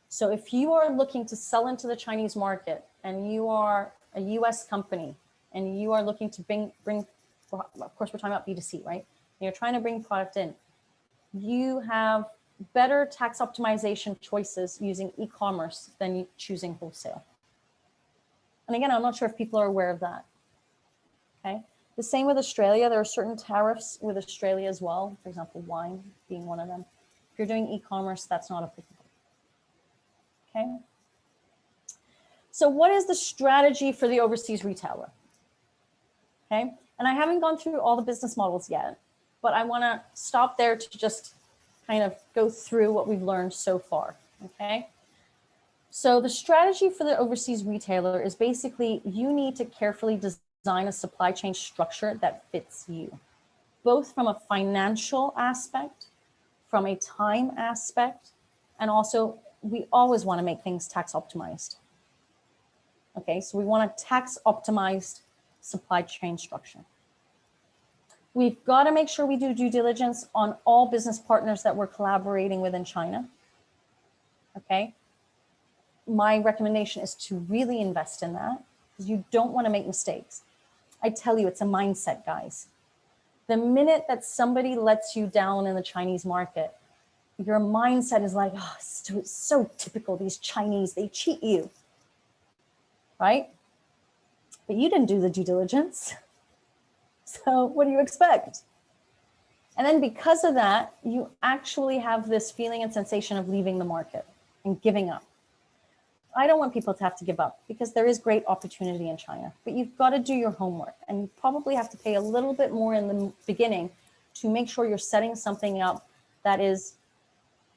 So if you are looking to sell into the Chinese market and you are a US company and you are looking to bring, of course we're talking about B2C, right? And you're trying to bring product in, you have better tax optimization choices using e-commerce than choosing wholesale. And again, I'm not sure if people are aware of that, okay? The same with Australia. There are certain tariffs with Australia as well. For example, wine being one of them. If you're doing e-commerce, that's not applicable. Okay. So what is the strategy for the overseas retailer? Okay. And I haven't gone through all the business models yet, but I want to stop there to just kind of go through what we've learned so far. Okay. So the strategy for the overseas retailer is basically you need to carefully design a supply chain structure that fits you, both from a financial aspect, from a time aspect, and also we always want to make things tax optimized. Okay, so we want a tax optimized supply chain structure. We've got to make sure we do due diligence on all business partners that we're collaborating with in China. Okay, my recommendation is to really invest in that because you don't want to make mistakes. I tell you, it's a mindset, guys. The minute that somebody lets you down in the Chinese market, your mindset is like, oh, it's so typical, these Chinese, they cheat you, right? But you didn't do the due diligence. So what do you expect? And then because of that, you actually have this feeling and sensation of leaving the market and giving up. I don't want people to have to give up because there is great opportunity in China, but you've got to do your homework and you probably have to pay a little bit more in the beginning to make sure you're setting something up that is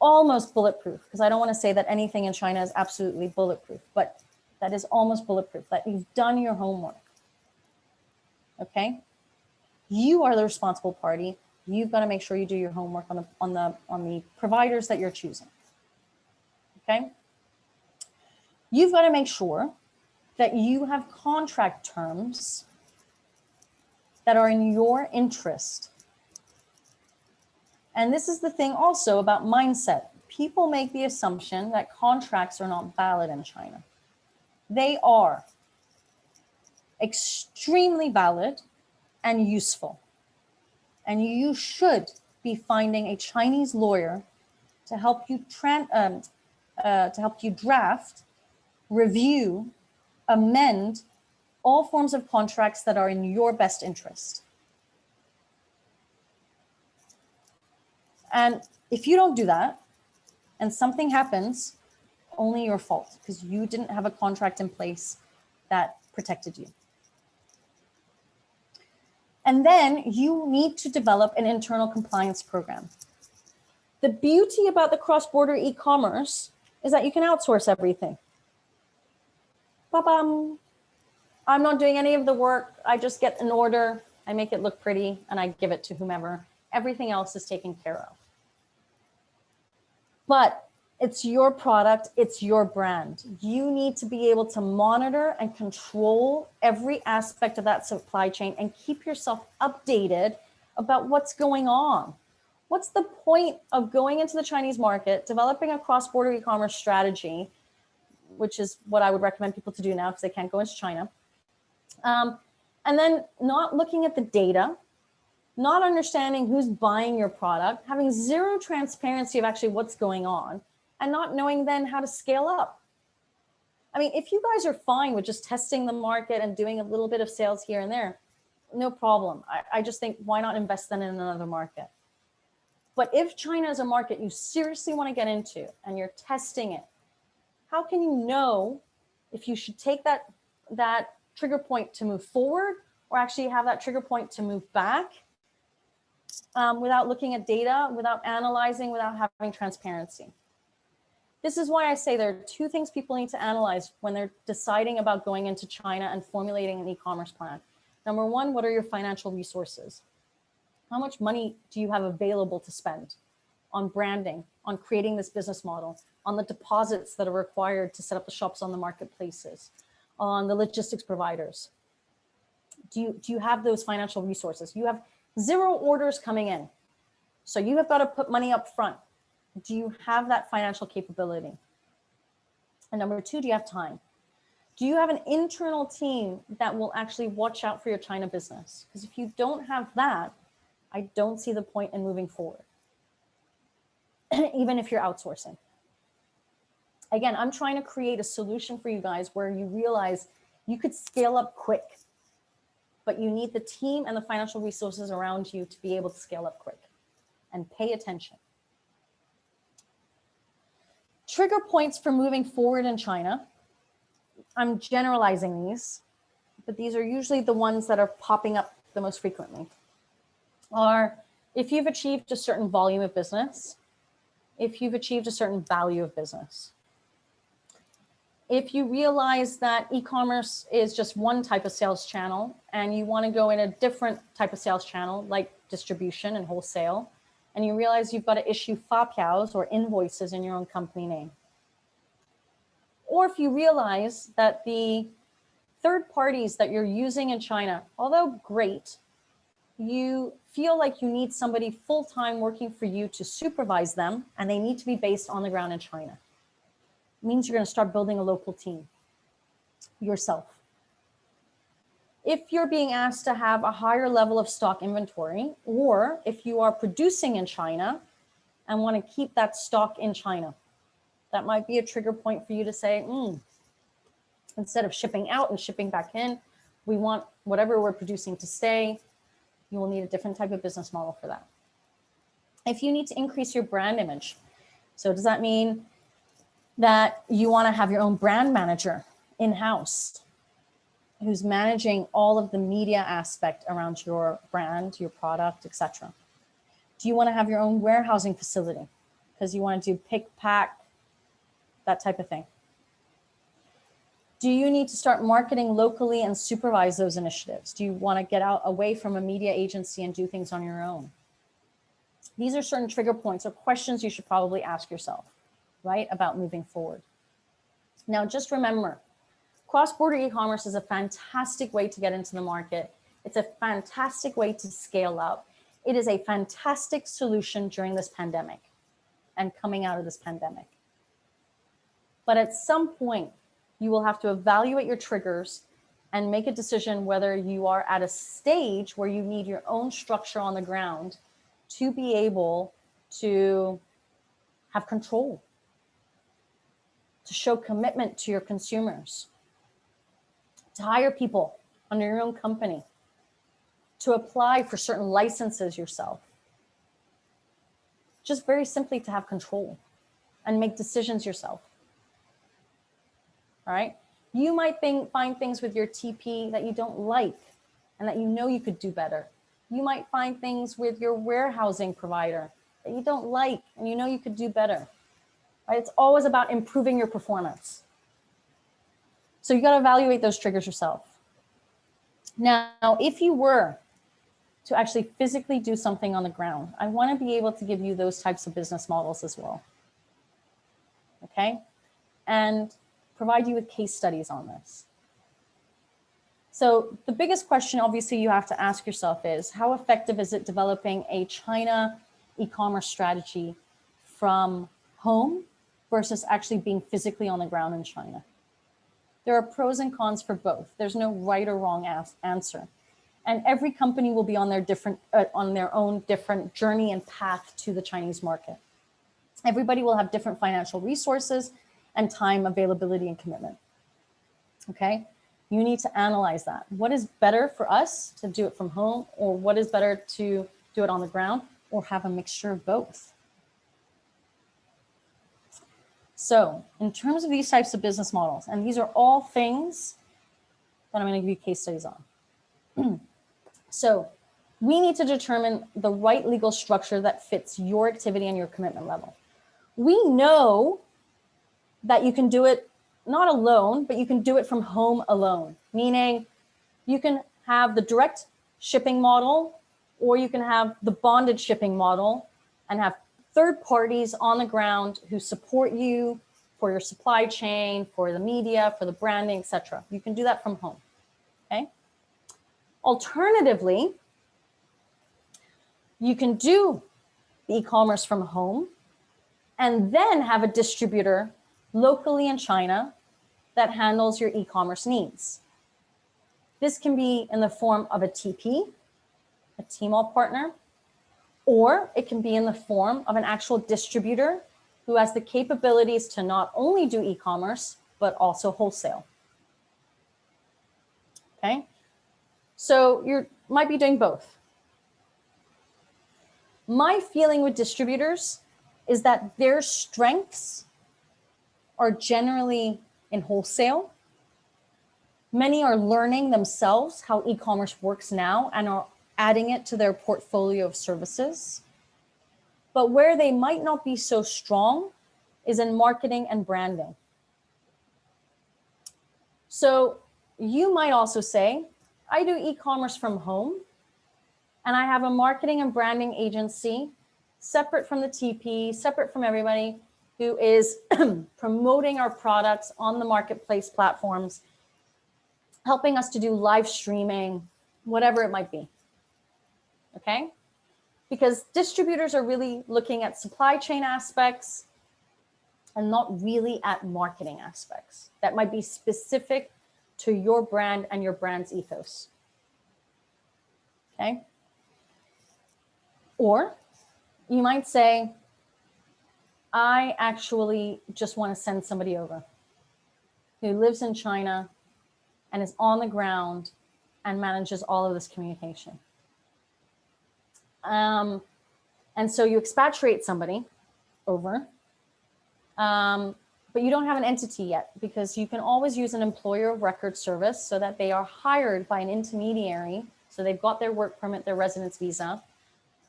almost bulletproof, because I don't want to say that anything in China is absolutely bulletproof, but that is almost bulletproof, that you've done your homework. Okay? You are the responsible party. You've got to make sure you do your homework on the providers that you're choosing. Okay? You've got to make sure that you have contract terms that are in your interest And this is the thing also about mindset. People make the assumption that contracts are not valid in China. They are extremely valid and useful. And you should be finding a Chinese lawyer to help you draft, review, amend all forms of contracts that are in your best interest. And if you don't do that and something happens, only your fault, because you didn't have a contract in place that protected you. And then you need to develop an internal compliance program. The beauty about the cross-border e-commerce is that you can outsource everything. Ba-bam. I'm not doing any of the work. I just get an order, I make it look pretty, and I give it to whomever. Everything else is taken care of. But it's your product, it's your brand. You need to be able to monitor and control every aspect of that supply chain and keep yourself updated about what's going on. What's the point of going into the Chinese market, developing a cross-border e-commerce strategy, which is what I would recommend people to do now because they can't go into China, and then not looking at the data, not understanding who's buying your product, having zero transparency of actually what's going on, and not knowing then how to scale up. I mean, if you guys are fine with just testing the market and doing a little bit of sales here and there, no problem. I just think, why not invest then in another market? But if China is a market you seriously want to get into and you're testing it, how can you know if you should take that trigger point to move forward or actually have that trigger point to move back without looking at data, without analyzing, without having transparency? This is why I say there are two things people need to analyze when they're deciding about going into China and formulating an e-commerce plan. Number one, what are your financial resources? How much money do you have available to spend on branding, on creating this business model, on the deposits that are required to set up the shops on the marketplaces, on the logistics providers? Do you have those financial resources? You have zero orders coming in, so you have got to put money up front. Do you have that financial capability? And number two, do you have time? Do you have an internal team that will actually watch out for your China business? Because if you don't have that, I don't see the point in moving forward, even if you're outsourcing. Again, I'm trying to create a solution for you guys where you realize you could scale up quick, but you need the team and the financial resources around you to be able to scale up quick and pay attention. Trigger points for moving forward in China. I'm generalizing these, but these are usually the ones that are popping up the most frequently. Are if you've achieved a certain volume of business, if you've achieved a certain value of business, if you realize that e-commerce is just one type of sales channel and you want to go in a different type of sales channel like distribution and wholesale, and you realize you've got to issue fapiaos or invoices in your own company name. Or if you realize that the third parties that you're using in China, although great, you feel like you need somebody full-time working for you to supervise them, and they need to be based on the ground in China. It means you're going to start building a local team yourself. If you're being asked to have a higher level of stock inventory, or if you are producing in China and want to keep that stock in China, that might be a trigger point for you to say, instead of shipping out and shipping back in, we want whatever we're producing to stay. You will need a different type of business model for that. If you need to increase your brand image, so does that mean that you want to have your own brand manager in-house who's managing all of the media aspect around your brand, your product, etc.? Do you want to have your own warehousing facility because you want to do pick, pack, that type of thing? Do you need to start marketing locally and supervise those initiatives? Do you want to get out away from a media agency and do things on your own? These are certain trigger points or questions you should probably ask yourself, right, about moving forward. Now, just remember, cross-border e-commerce is a fantastic way to get into the market. It's a fantastic way to scale up. It is a fantastic solution during this pandemic and coming out of this pandemic. But at some point, you will have to evaluate your triggers and make a decision whether you are at a stage where you need your own structure on the ground to be able to have control, to show commitment to your consumers, to hire people under your own company, to apply for certain licenses yourself. Just very simply to have control and make decisions yourself. All right? You might find things with your TP that you don't like and that you know you could do better. You might find things with your warehousing provider that you don't like and you know you could do better. Right? It's always about improving your performance. So you got to evaluate those triggers yourself. Now, if you were to actually physically do something on the ground, I want to be able to give you those types of business models as well. Okay? And provide you with case studies on this. So the biggest question obviously you have to ask yourself is, how effective is it developing a China e-commerce strategy from home versus actually being physically on the ground in China? There are pros and cons for both. There's no right or wrong answer. And every company will be on their own different journey and path to the Chinese market. Everybody will have different financial resources and time availability and commitment. Okay, you need to analyze that. What is better for us to do it from home, or what is better to do it on the ground, or have a mixture of both? So in terms of these types of business models, and these are all things that I'm going to give you case studies on. So we need to determine the right legal structure that fits your activity and your commitment level. We know that you can do it not alone, but you can do it from home alone, meaning you can have the direct shipping model, or you can have the bonded shipping model and have third parties on the ground who support you for your supply chain, for the media, for the branding, etc. You can do that from home, okay? Alternatively, you can do the e-commerce from home and then have a distributor locally in China that handles your e-commerce needs. This can be in the form of a TP, a Tmall partner, or it can be in the form of an actual distributor who has the capabilities to not only do e-commerce, but also wholesale. Okay, so you might be doing both. My feeling with distributors is that their strengths are generally in wholesale. Many are learning themselves how e-commerce works now and are adding it to their portfolio of services. But where they might not be so strong is in marketing and branding. So you might also say, I do e-commerce from home and I have a marketing and branding agency separate from the TP, separate from everybody, who is promoting our products on the marketplace platforms, helping us to do live streaming, whatever it might be, okay? Because distributors are really looking at supply chain aspects and not really at marketing aspects that might be specific to your brand and your brand's ethos, okay? Or you might say, I actually just want to send somebody over who lives in China and is on the ground and manages all of this communication. And so you expatriate somebody over, but you don't have an entity yet, because you can always use an employer of record service so that they are hired by an intermediary. So they've got their work permit, their residence visa,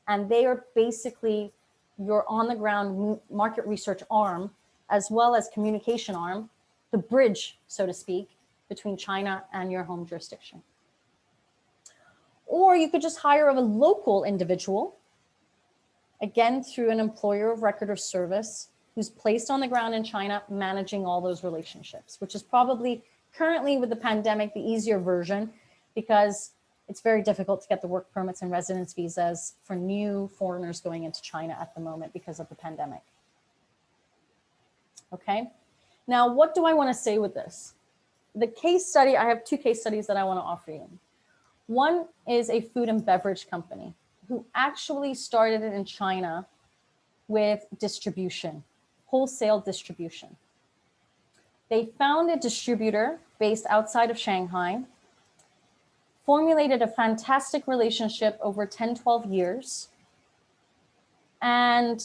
and they are basically your on the ground market research arm, as well as communication arm, the bridge, so to speak, between China and your home jurisdiction. Or you could just hire a local individual, again, through an employer of record or service, who's placed on the ground in China, managing all those relationships, which is probably currently with the pandemic, the easier version, because It's very difficult to get the work permits and residence visas for new foreigners going into China at the moment because of the pandemic. Okay, now what do I want to say with this? The case study, I have two case studies that I want to offer you. One is a food and beverage company who actually started it in China with distribution, wholesale distribution. They found a distributor based outside of Shanghai, formulated a fantastic relationship over 10, 12 years, and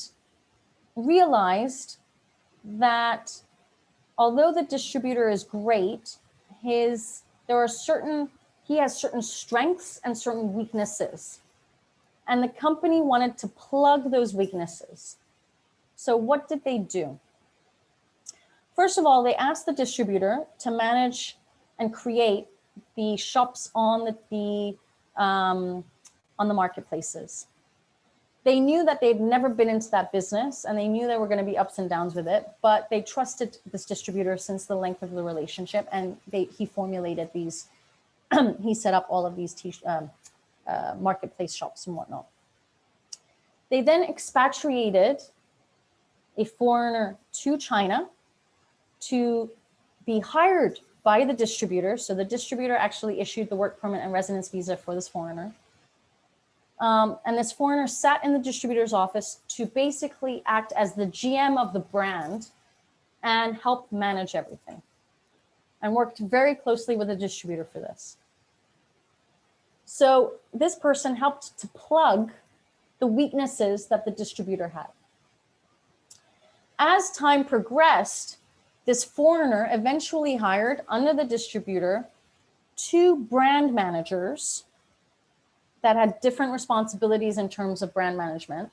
realized that although the distributor is great, he has certain strengths and certain weaknesses. And the company wanted to plug those weaknesses. So what did they do? First of all, they asked the distributor to manage and create the shops on the marketplaces. They knew that they'd never been into that business, and they knew there were going to be ups and downs with it, but they trusted this distributor since the length of the relationship, and he formulated these, he set up all of these marketplace shops and whatnot. They then expatriated a foreigner to China to be hired by the distributor. So the distributor actually issued the work permit and residence visa for this foreigner. And this foreigner sat in the distributor's office to basically act as the GM of the brand and help manage everything, and worked very closely with the distributor for this. So this person helped to plug the weaknesses that the distributor had. As time progressed, this foreigner eventually hired under the distributor 2 brand managers that had different responsibilities in terms of brand management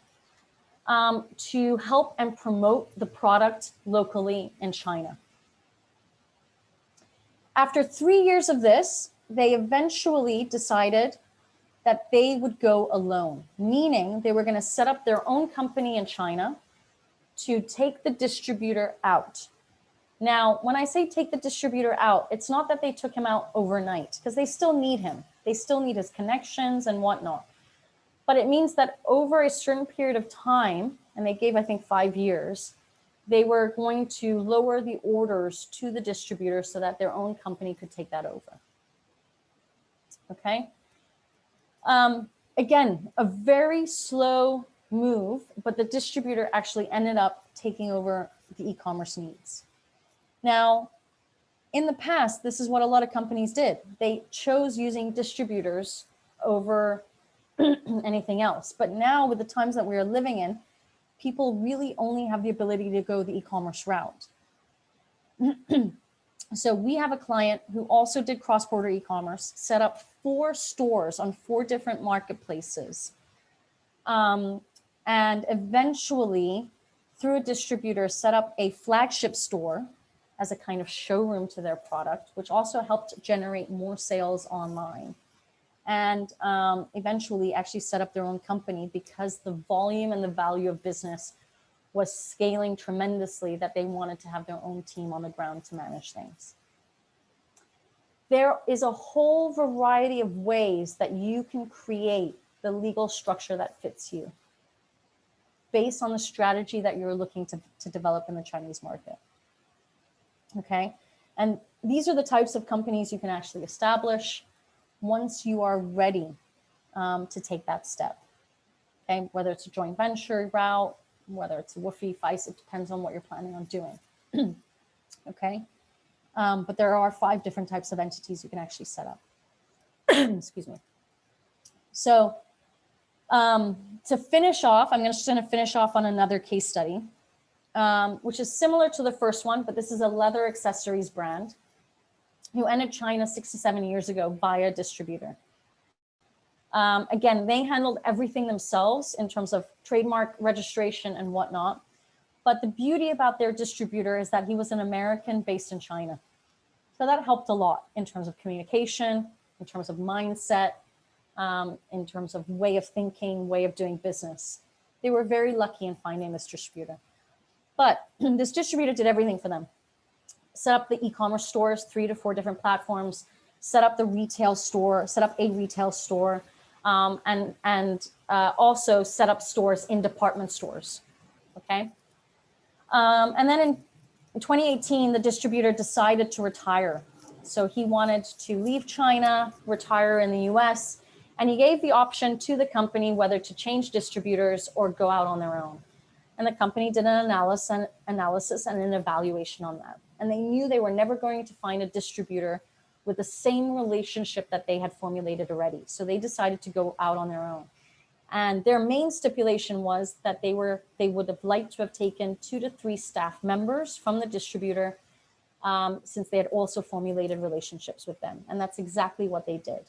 to help and promote the product locally in China. After 3 years of this, they eventually decided that they would go alone, meaning they were going to set up their own company in China to take the distributor out. Now, when I say take the distributor out, it's not that they took him out overnight, because they still need him. They still need his connections and whatnot. But it means that over a certain period of time, and they gave, I think, 5 years, they were going to lower the orders to the distributor so that their own company could take that over. Okay. Again, a very slow move, but the distributor actually ended up taking over the e-commerce needs. Now, in the past, this is what a lot of companies did. They chose using distributors over anything else. But now, with the times that we are living in, people really only have the ability to go the e-commerce route. So we have a client who also did cross-border e-commerce, set up 4 stores on 4 different marketplaces. And eventually, through a distributor, set up a flagship store as a kind of showroom to their product, which also helped generate more sales online. And eventually actually set up their own company because the volume and the value of business was scaling tremendously, that they wanted to have their own team on the ground to manage things. There is a whole variety of ways that you can create the legal structure that fits you based on the strategy that you're looking to develop in the Chinese market. Okay, and these are the types of companies you can actually establish once you are ready to take that step. Okay, whether it's a joint venture route, whether it's a WFI, FICE, it depends on what you're planning on doing. Okay, but there are 5 different types of entities you can actually set up. Excuse me. So to finish off, I'm just going to finish off on another case study, which is similar to the first one, but this is a leather accessories brand who entered China 6 to 7 years ago via distributor. Again, they handled everything themselves in terms of trademark registration and whatnot. But the beauty about their distributor is that he was an American based in China. So that helped a lot in terms of communication, in terms of mindset, in terms of way of thinking, way of doing business. They were very lucky in finding this distributor. But this distributor did everything for them. Set up the e-commerce stores, 3 to 4 different platforms, set up the retail store, set up a retail store, also set up stores in department stores. Okay. And then in 2018, the distributor decided to retire. So he wanted to leave China, retire in the US, and he gave the option to the company whether to change distributors or go out on their own. And the company did an analysis and an evaluation on that. And they knew they were never going to find a distributor with the same relationship that they had formulated already. So they decided to go out on their own. And their main stipulation was that they would have liked to have taken 2 to 3 staff members from the distributor, since they had also formulated relationships with them. And that's exactly what they did.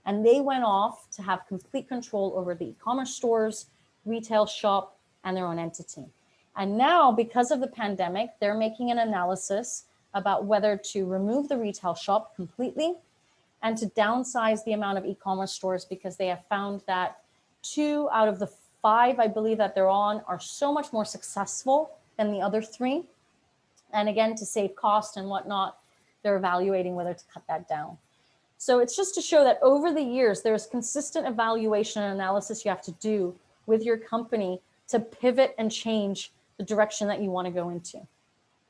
And they went off to have complete control over the e-commerce stores, retail shop, and their own entity. And now, because of the pandemic, they're making an analysis about whether to remove the retail shop completely and to downsize the amount of e-commerce stores, because they have found that 2 out of the 5, I believe, that they're on are so much more successful than the other 3. And again, to save cost and whatnot, they're evaluating whether to cut that down. So it's just to show that over the years, there's consistent evaluation and analysis you have to do with your company to pivot and change the direction that you want to go into.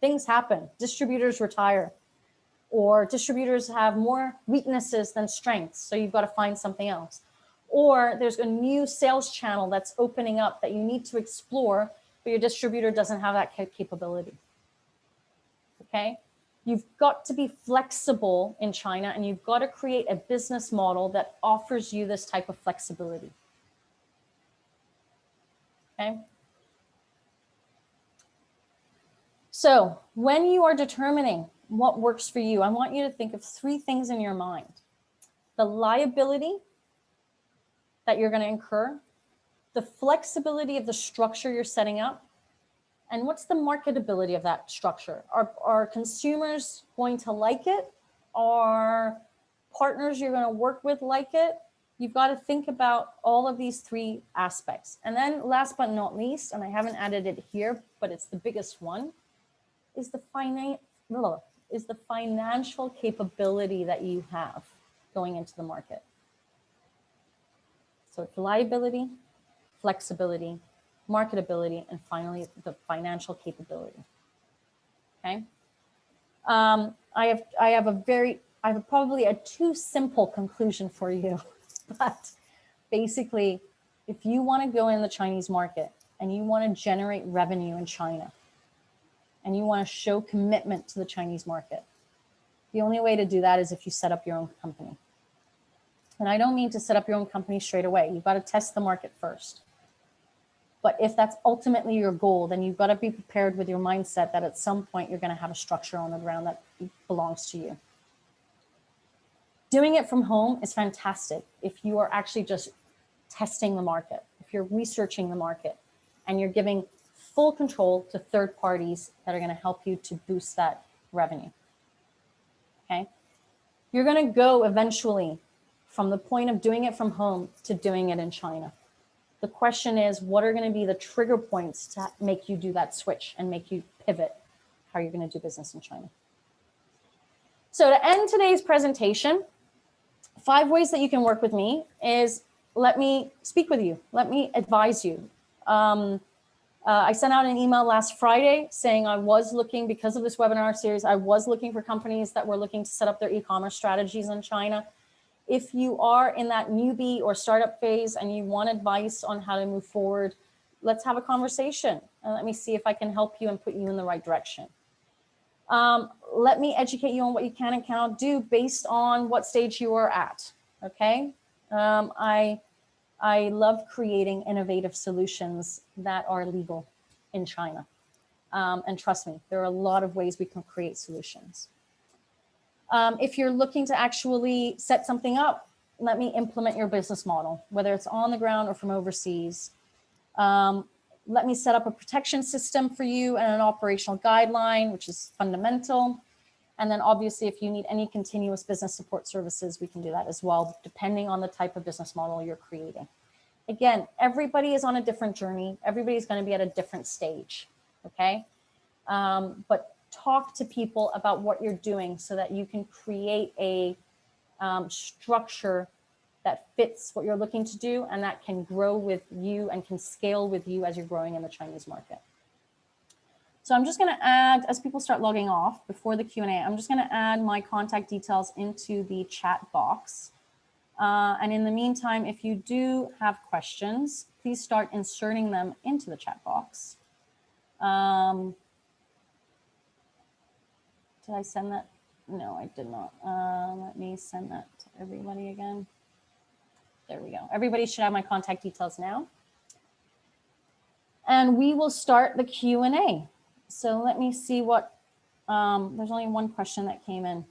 Things happen. Distributors retire, or distributors have more weaknesses than strengths. So you've got to find something else. Or there's a new sales channel that's opening up that you need to explore, but your distributor doesn't have that capability. Okay? You've got to be flexible in China, and you've got to create a business model that offers you this type of flexibility. Okay? So when you are determining what works for you, I want you to think of 3 things in your mind: the liability that you're going to incur, the flexibility of the structure you're setting up, and what's the marketability of that structure. Are consumers going to like it? Are partners you're going to work with like it? You've got to think about all of these 3 aspects. And then last but not least, and I haven't added it here, but it's the biggest one, is the financial capability that you have going into the market. So it's liability, flexibility, marketability, and finally the financial capability. Okay. I have probably a too simple conclusion for you, but basically, if you want to go in the Chinese market and you want to generate revenue in China, and you want to show commitment to the Chinese market, the only way to do that is if you set up your own company. And I don't mean to set up your own company straight away. You've got to test the market first. But if that's ultimately your goal, then you've got to be prepared with your mindset that at some point you're going to have a structure on the ground that belongs to you. Doing it from home is fantastic if you are actually just testing the market, if you're researching the market, and you're giving full control to third parties that are going to help you to boost that revenue. Okay? You're going to go eventually from the point of doing it from home to doing it in China. The question is, what are going to be the trigger points to make you do that switch and make you pivot how you're going to do business in China? So to end today's presentation, 5 ways that you can work with me is let me speak with you. Let me advise you. I sent out an email last Friday saying I was looking, because of this webinar series, I was looking for companies that were looking to set up their e-commerce strategies in China. If you are in that newbie or startup phase and you want advice on how to move forward, let's have a conversation and let me see if I can help you and put you in the right direction. Let me educate you on what you can and cannot do based on what stage you are at, okay? I love creating innovative solutions that are legal in China. And trust me, there are a lot of ways we can create solutions. If you're looking to actually set something up, let me implement your business model, whether it's on the ground or from overseas. Let me set up a protection system for you and an operational guideline, which is fundamental. And then obviously, if you need any continuous business support services, we can do that as well, depending on the type of business model you're creating. Again, everybody is on a different journey. Everybody's going to be at a different stage, okay? But talk to people about what you're doing so that you can create a structure that fits what you're looking to do and that can grow with you and can scale with you as you're growing in the Chinese market. So I'm just going to add, as people start logging off before the Q&A, I'm just going to add my contact details into the chat box. And in the meantime, if you do have questions, please start inserting them into the chat box. Did I send that? No, I did not. Let me send that to everybody again. There we go. Everybody should have my contact details now. And we will start the Q&A. So let me see what, there's only one question that came in.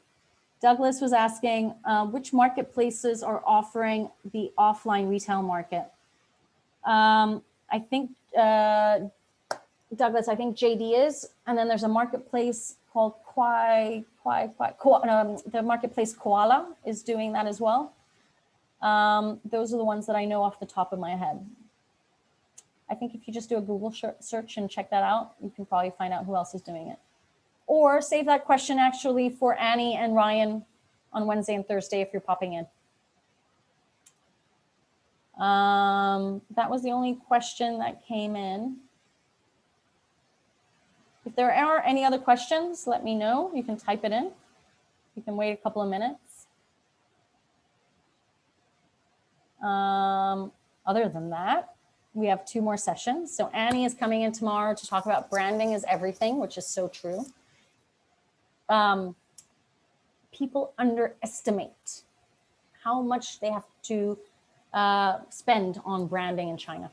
Douglas was asking, which marketplaces are offering the offline retail market? I think, Douglas, I think JD is, and then there's a marketplace called the marketplace Koala is doing that as well. Those are the ones that I know off the top of my head. I think if you just do a Google search and check that out, you can probably find out who else is doing it. Or save that question actually for Annie and Ryan on Wednesday and Thursday if you're popping in. That was the only question that came in. If there are any other questions, let me know. You can type it in. You can wait a couple of minutes. Other than that, we have 2 more sessions. So Annie is coming in tomorrow to talk about branding is everything, which is so true. People underestimate how much they have to spend on branding in China.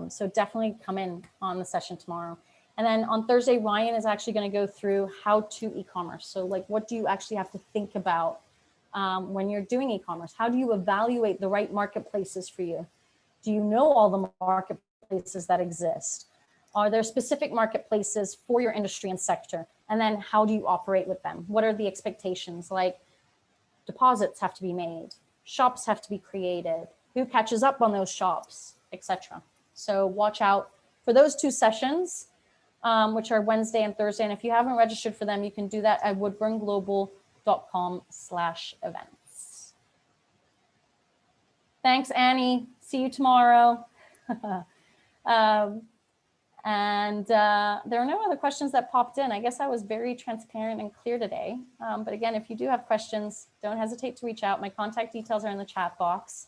So definitely come in on the session tomorrow. And then on Thursday, Ryan is actually going to go through how to e-commerce. So like, what do you actually have to think about when you're doing e-commerce? How do you evaluate the right marketplaces for you? Do you know all the marketplaces that exist? Are there specific marketplaces for your industry and sector? And then how do you operate with them? What are the expectations? Like deposits have to be made, shops have to be created, who catches up on those shops, etc. So watch out for those 2 sessions, which are Wednesday and Thursday. And if you haven't registered for them, you can do that at woodburnglobal.com/events. Thanks, Annie. See you tomorrow. And there are no other questions that popped in. I guess I was very transparent and clear today. But again, if you do have questions, don't hesitate to reach out. My contact details are in the chat box.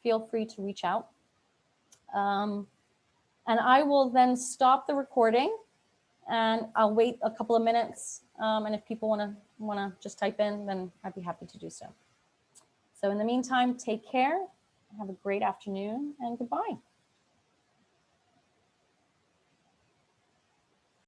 Feel free to reach out. And I will then stop the recording and I'll wait a couple of minutes. And if people wanna just type in, then I'd be happy to do so. So in the meantime, take care. Have a great afternoon and goodbye.